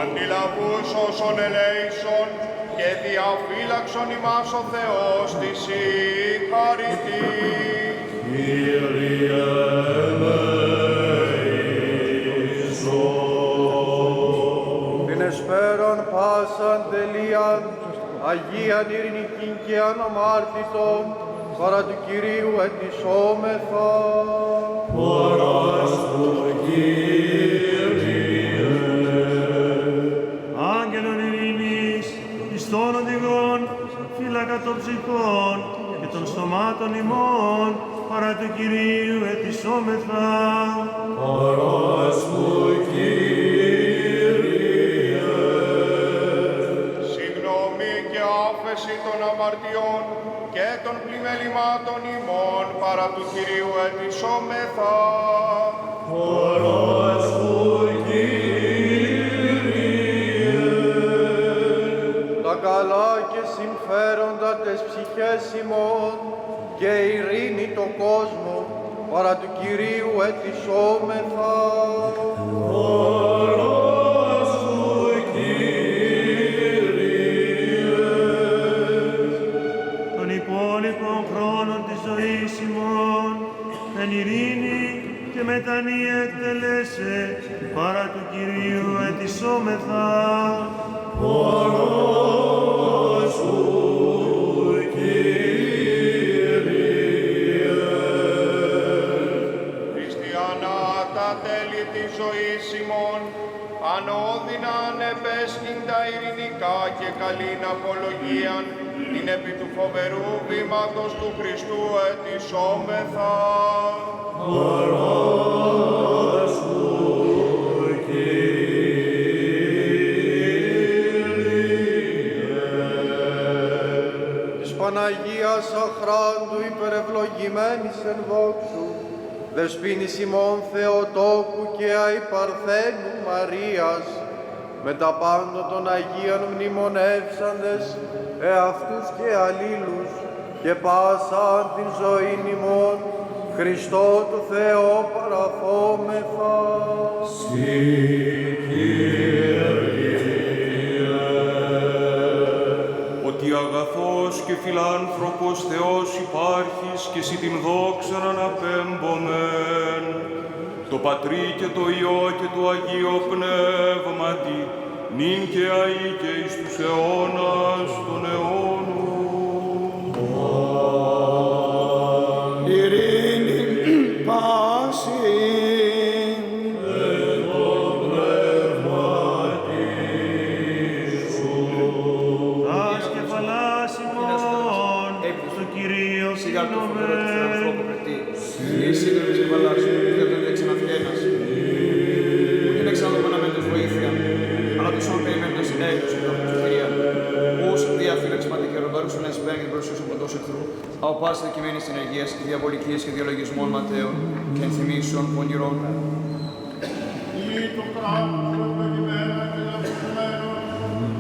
Αντιλαβούς όσων ελέησον και διαφύλαξον ημάς ο Θεός της η χαριτή. Κύριε ελέησον. Την εσπέραν πάσαν τελείαν, Αγίαν ειρηνικήν και αναμάρτητον, παρά του Κυρίου ετισόμεθα. Παράς του Κύριε. Άγγελον ειρήνης, εις των οδηγών, φύλακα των ψυχών και των στομάτων ημών, παρά του Κυρίου ετισόμεθα. Παράς του Κύριε. Συγγνώμη και άφεση των αμαρτιών και των πλημελημάτων ημών παρά του Κυρίου ετισόμεθα. Παράς του Κύριε. Τα καλά και συμφέροντα τες ψυχές ημών και ειρήνη το κόσμο, παρά του Κυρίου ετισόμεθα. Παράς του Κύριε. Των υπόλοιπων χρόνων της ζωής ημών, εν ειρήνη και μετανία εκτελέσε, παρά του Κυρίου ετισόμεθα. Παράς του Κύριε. Χριστιανά τα τέλη της ζωής ημών, ανώδυναν επέσχυν τα ειρηνικά και καλήν απολογίαν, την επί του φοβερού βήματος του Χριστού ετισόμεθα. Παράς του Κύριε. Της Παναγίας αχράντου υπερευλογημένης εν δόξου, δεσποίνης ημών Θεοτόκου και αϊπαρθένου Μαρίας, με τα πάντων των Αγίων μνημονεύσαντες, εαυτούς και αλλήλους, και πάσαν την ζωήν ημών, Χριστό του Θεό παραθόμεθα. Συ Κύριε. Ότι αγαθός και φιλάνθρωπος Θεός υπάρχεις και εσύ την δόξαν αναπέμπομεν, το Πατρί και το Υιό και το Αγίο Πνεύματι, νυν και αεί και εις τους αιώνας των αιώνων. Ειρήνη πάση. Τας κεφαλάς ημών, στο Κυρίο κλείνομαι. Η σύντομη της κεφαλάς σου, δεν το λέξει να φιένας. Δεν εξάλλου αναμένοντας βοήθεια, αλλά τους όν περιμένοντας συνέχεια στην Κυρία. Ούς διαφύλαξμα δικαιολογαρούς να εισπέγει την προσοχή σου ποντός εχθρού, από πάση δικημένης συνεργίας και διαβολικής και διαλογισμών ματέων και ενθυμίσεων πονηρών. Ή το κράτος του περιμένω και λαβισμένο,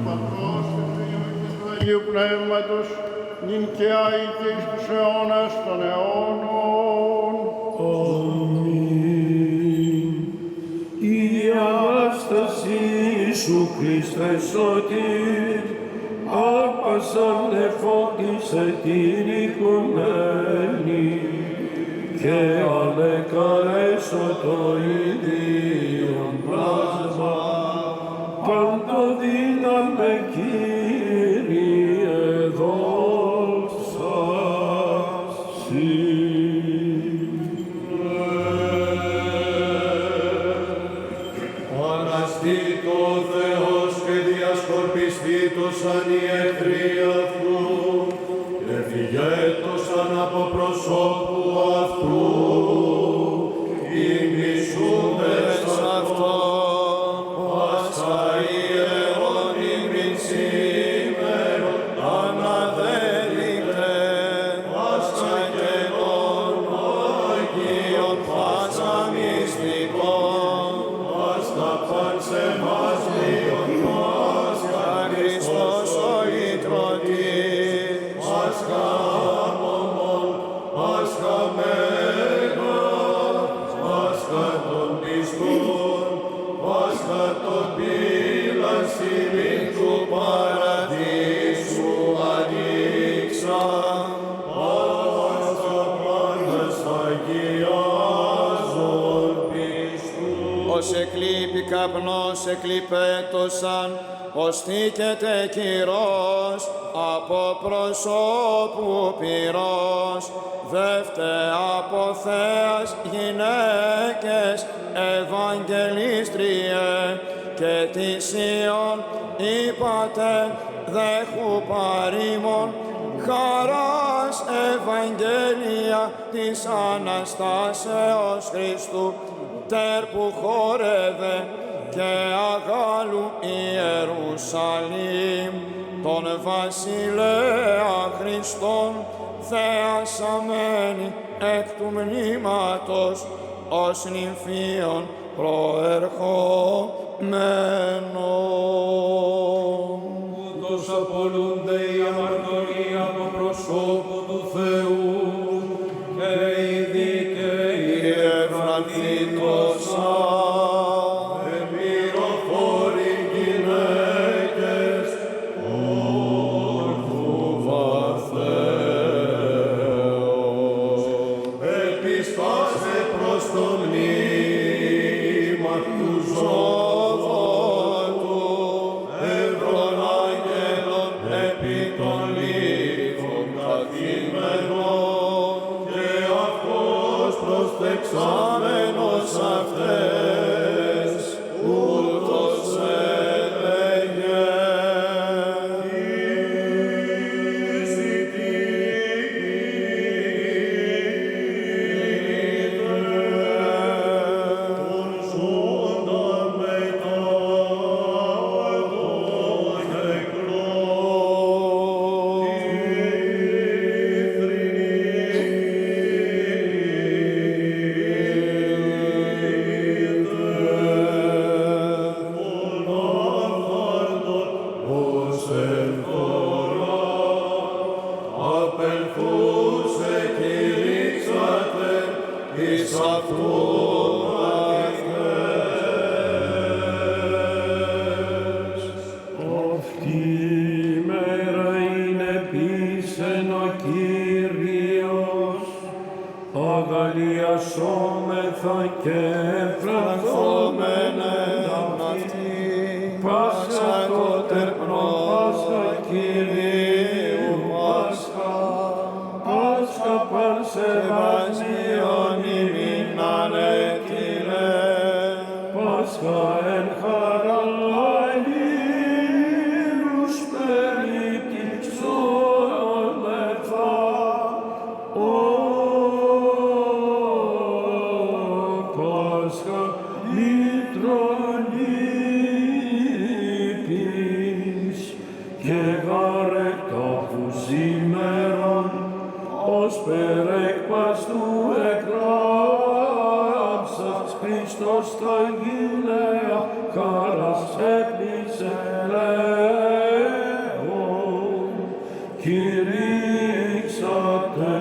Πατρός και του Υιού και του Αγίου Πνεύματος, νυν και αεί και εις τους αιώνας των αιώνων. Αμήν. Η Ανάσταση σου, Χριστέ σωτήρ, άπασαν εφώτισε την οικουμένη και ανεκαρέσω το ίδιον πλάσμα. Παντοδύναμε, Κύριε, δόξα Συ. Αναστήτω ο Θεός και διασκορπιστήτωσαν οι εχθροί αυτού και φυγέτωσαν από προσώπου αυτού οι μισούντες αυτόν. Πάσχα ιερόν ημίν σήμερον αναδέλικτε, Πάσχα καινών Αγίων, Πάσχα μυστικών, Πάσχα πανσεβάσμιον, Πάσχα Χριστός ο ιτρωτής, Πάσχα άμωμον, Πάσχα μέγα, Πάσχα των πιστών, Πάσχα των πύλασιμήν του παραδείσου ανοίξαν, Πάσχα πάντας αγιάζων πιστούς. Ως εκλείπει καπνός εκλειπέτωσαν, ως θήκεται κυρός από προσώπου πυρός. Δεύτε από θέας γυναίκες Ευαγγελίστριε, και της Ιων είπατε δέχου παρήμων, χαράς Ευαγγέλια της Αναστάσεως Χριστού, τερ που χόρευε και αγάλου Ιερουσαλήμ, τον βασιλέα Χριστόν θεασαμένη εκ του μνήματος ως νυμφίων προερχομένων. Ούτως απολούνται οι αμαρτωλοί από προσώπου του Θεού και οι δίκαιοι ευρανθήτωσαν. Εμμυροφόροι γυναίκες, όρθου βαθέως, επιστάστε προς το μνήμα του ζωδότου, ευρών άγγελων επί των λίθων καθήμενων, και αυτός προστεξάμενος αυτές, ούτως έλεγε. Απελθούσε κηρύξατε εις αυτού μαθητές. Αυτή η μέρα είναι πίσεν ο Κύριος, αγαλιασόμεθα και εφρανθόμενεν αυτή. Πάσα τέρπνο Πάσχα Κυρίου Πάσχα, Πάσχα παν σεβασμιον ημίν ανέτειλε, Πάσχα εν χαρά Αγίους περιπτυξόμεθα, Πάσχα μήτρον ύπης και γαρεκτάφου σήμερον ως περέκπαστου εκράψας Χριστός τα γυναία χαράς έπλησε λέον, κηρύξατε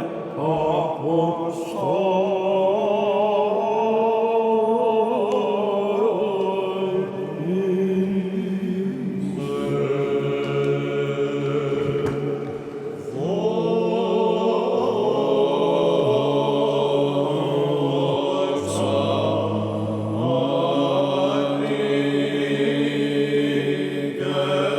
Amen.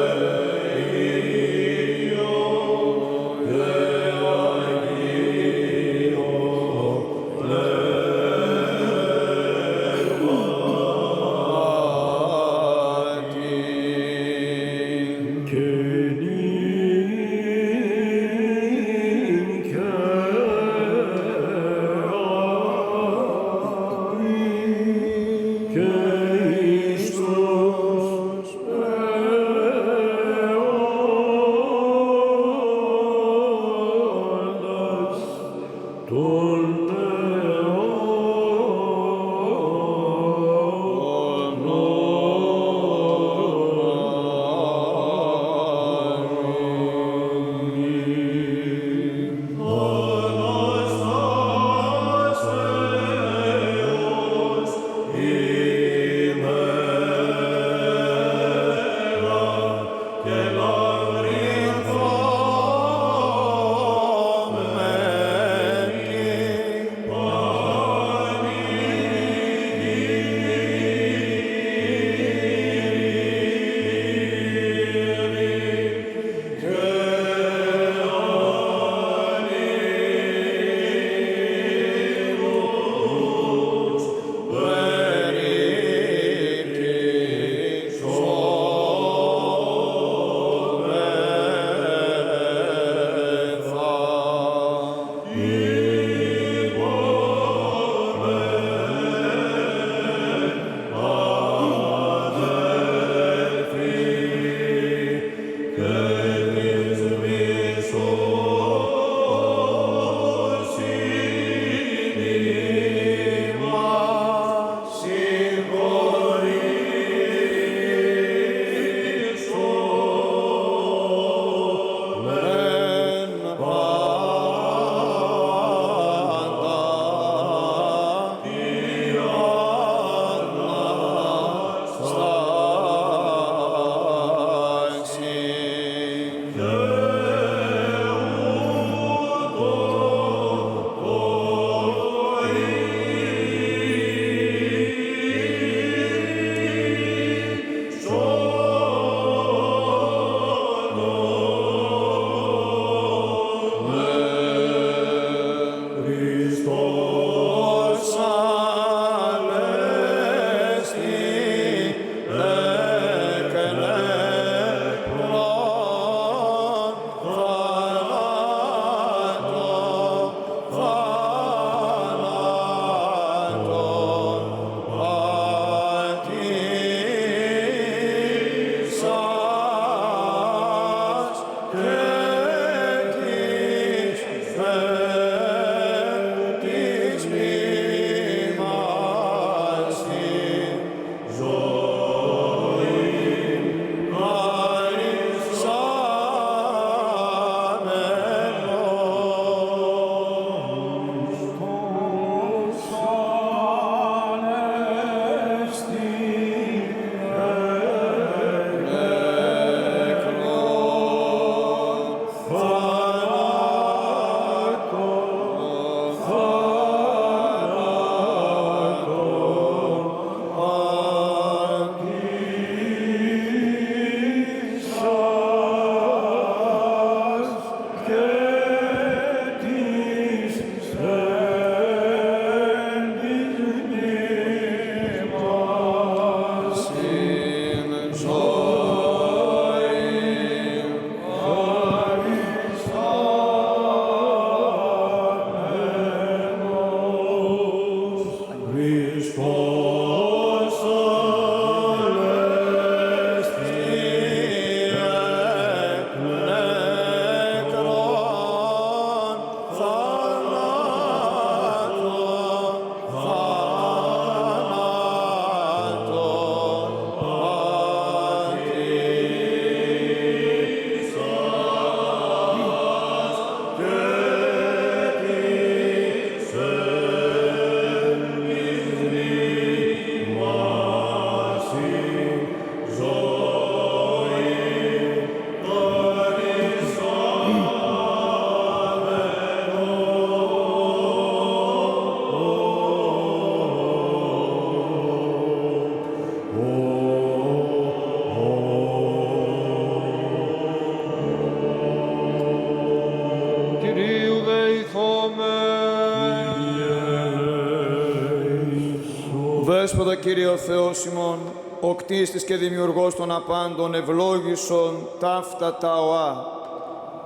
Δέσποτα Κύριε ο Θεός ημών, ο κτίστης και δημιουργός των απάντων, ευλόγησον ταύτα τα οά.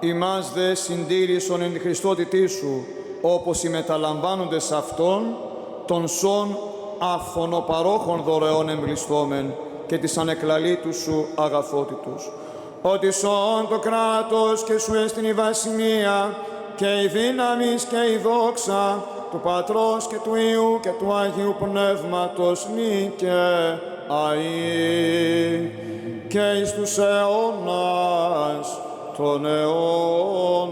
Ημάς δε συντήρησον εν τη Χριστότητή σου, όπως οι μεταλαμβάνοντες αυτών, των σών αυθονοπαρόχων δωρεών εμπληστόμεν και της ανεκλαλήτου σου αγαθότητος. Ότι σών το κράτος και σου εστιν η βασιλεία και η δύναμις και η δόξα του Πατρός και του Υιού και του Αγίου Πνεύματος νίκε αεί και εις τους αιώνας των αιώνων.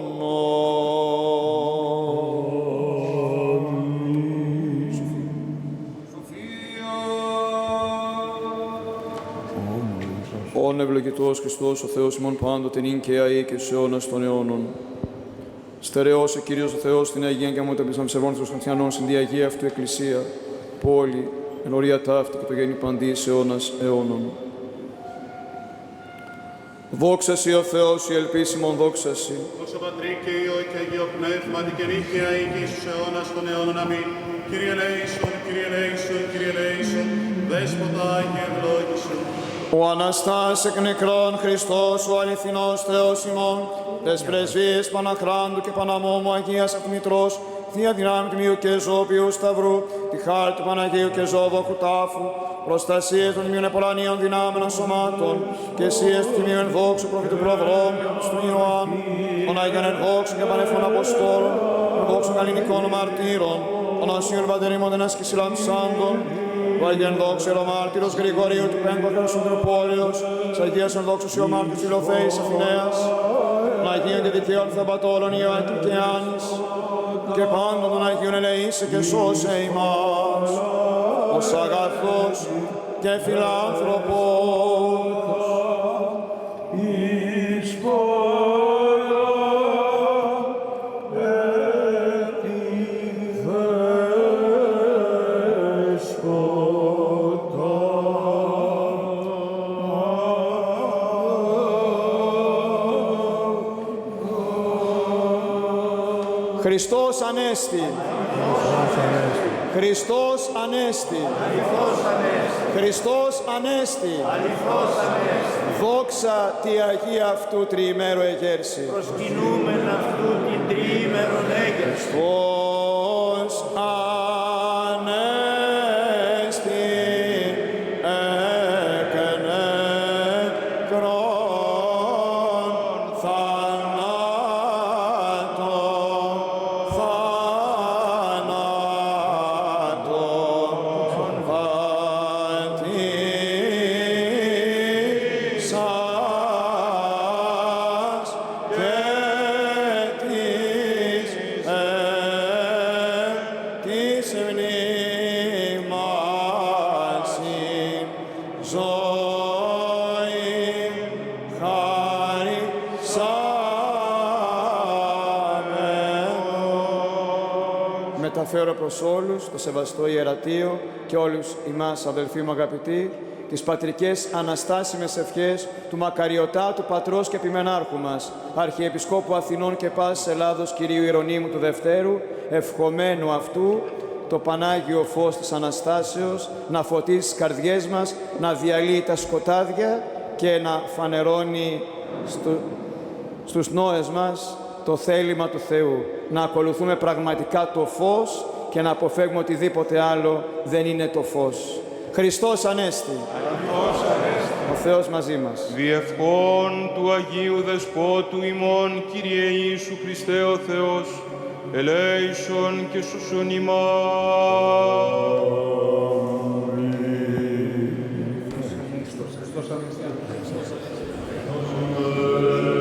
Ον ευλογητός Χριστός ο Θεός ημών πάντοτε νυν και αεί και στους αιώνας των αιώνων. Στερεώσε Κύριος ο Θεός την Αγία και αμόταπης να ψευών των χριστιανών στην Αγία αυτού Εκκλησία, πόλη, εν ορία ταύτη και το γέννη παντής αιώνας αιώνων. Δόξα σοι ο Θεός, η ελπίσιμον δόξα σοι. Δόξα Πατρί και Υιό και Αγίο Πνεύματι και νύχια ή και εις τους αιώνας των αιώνων. Αμήν. Κύριε ελέησον, Κύριε ελέησον, Κύριε ελέησον, Δέσποτα και ευλόγησον. Ο Αναστάς εκ νεκρών Χριστός, ο αληθινός Θεός ημών, τες πρεσβείες Παναχράντου και Παναμόμου Αγίας Αυτομητρός, Θεία δυνάμει του Μίου και Ζώπιου Σταυρού, τη χάρη του Παναγίου και Ζώδοχου τάφου, προστασίες των Τιμίων Επολανίων δυνάμενων σωμάτων, και εσίες του Τιμίου ενδόξου προφήτου προδρόμιου του Ιωάννου, των Αγίων ενδόξων και πανεφών Αποστόλων, ενδόξων καλλινικών μαρτύρων, των Ασίων Πατερήμων δεν ασκησιλαμψάντων, του Αγίου ενδόξου Ιερομάρτυρος Γρηγορίου του Πέμπτου Ανθρωπόλεως, της Αγίας ενδόξου Ιωμάρτυρος Φιλοθέης Αθηναίας, των Αγίων και δικαίων Θεοπατώρων Ιωάκη και Άνης, και πάντων των Αγίων ελεήσε και σώσε ημάς, ως αγαθός και φιλάνθρωπος. Εις Χριστός Ανέστη. Χριστός Ανέστη. Χριστός Ανέστη. Δόξα τη Αγία αυτού τριημέρου εγέρση. Προσκυνούμεν αυτού την τριήμερον έγερση. Χριστός Ανέστη εκ νεκρών Μεταφέρω προς όλους το σεβαστό ιερατείο και όλους εμάς αδελφοί μου αγαπητοί τις πατρικές αναστάσιμες ευχές του μακαριωτάτου πατρός και επιμενάρχου μας, Αρχιεπισκόπου Αθηνών και πάσης Ελλάδος Κυρίου Ιερονύμου του Δευτέρου, ευχομένου αυτού το Πανάγιο φως της Αναστάσεως να φωτίσει τις καρδιές μας, να διαλύει τα σκοτάδια και να φανερώνει στους νόες μας το θέλημα του Θεού. Να ακολουθούμε πραγματικά το φως και να αποφεύγουμε οτιδήποτε άλλο δεν είναι το φως. Χριστός Ανέστη. Ο Θεός μαζί μας. Διευχών του Αγίου Δεσπότου ημών, Κύριε Ιησού Χριστέ ο Θεός, ελέησον και σωσον ημάς. Amen.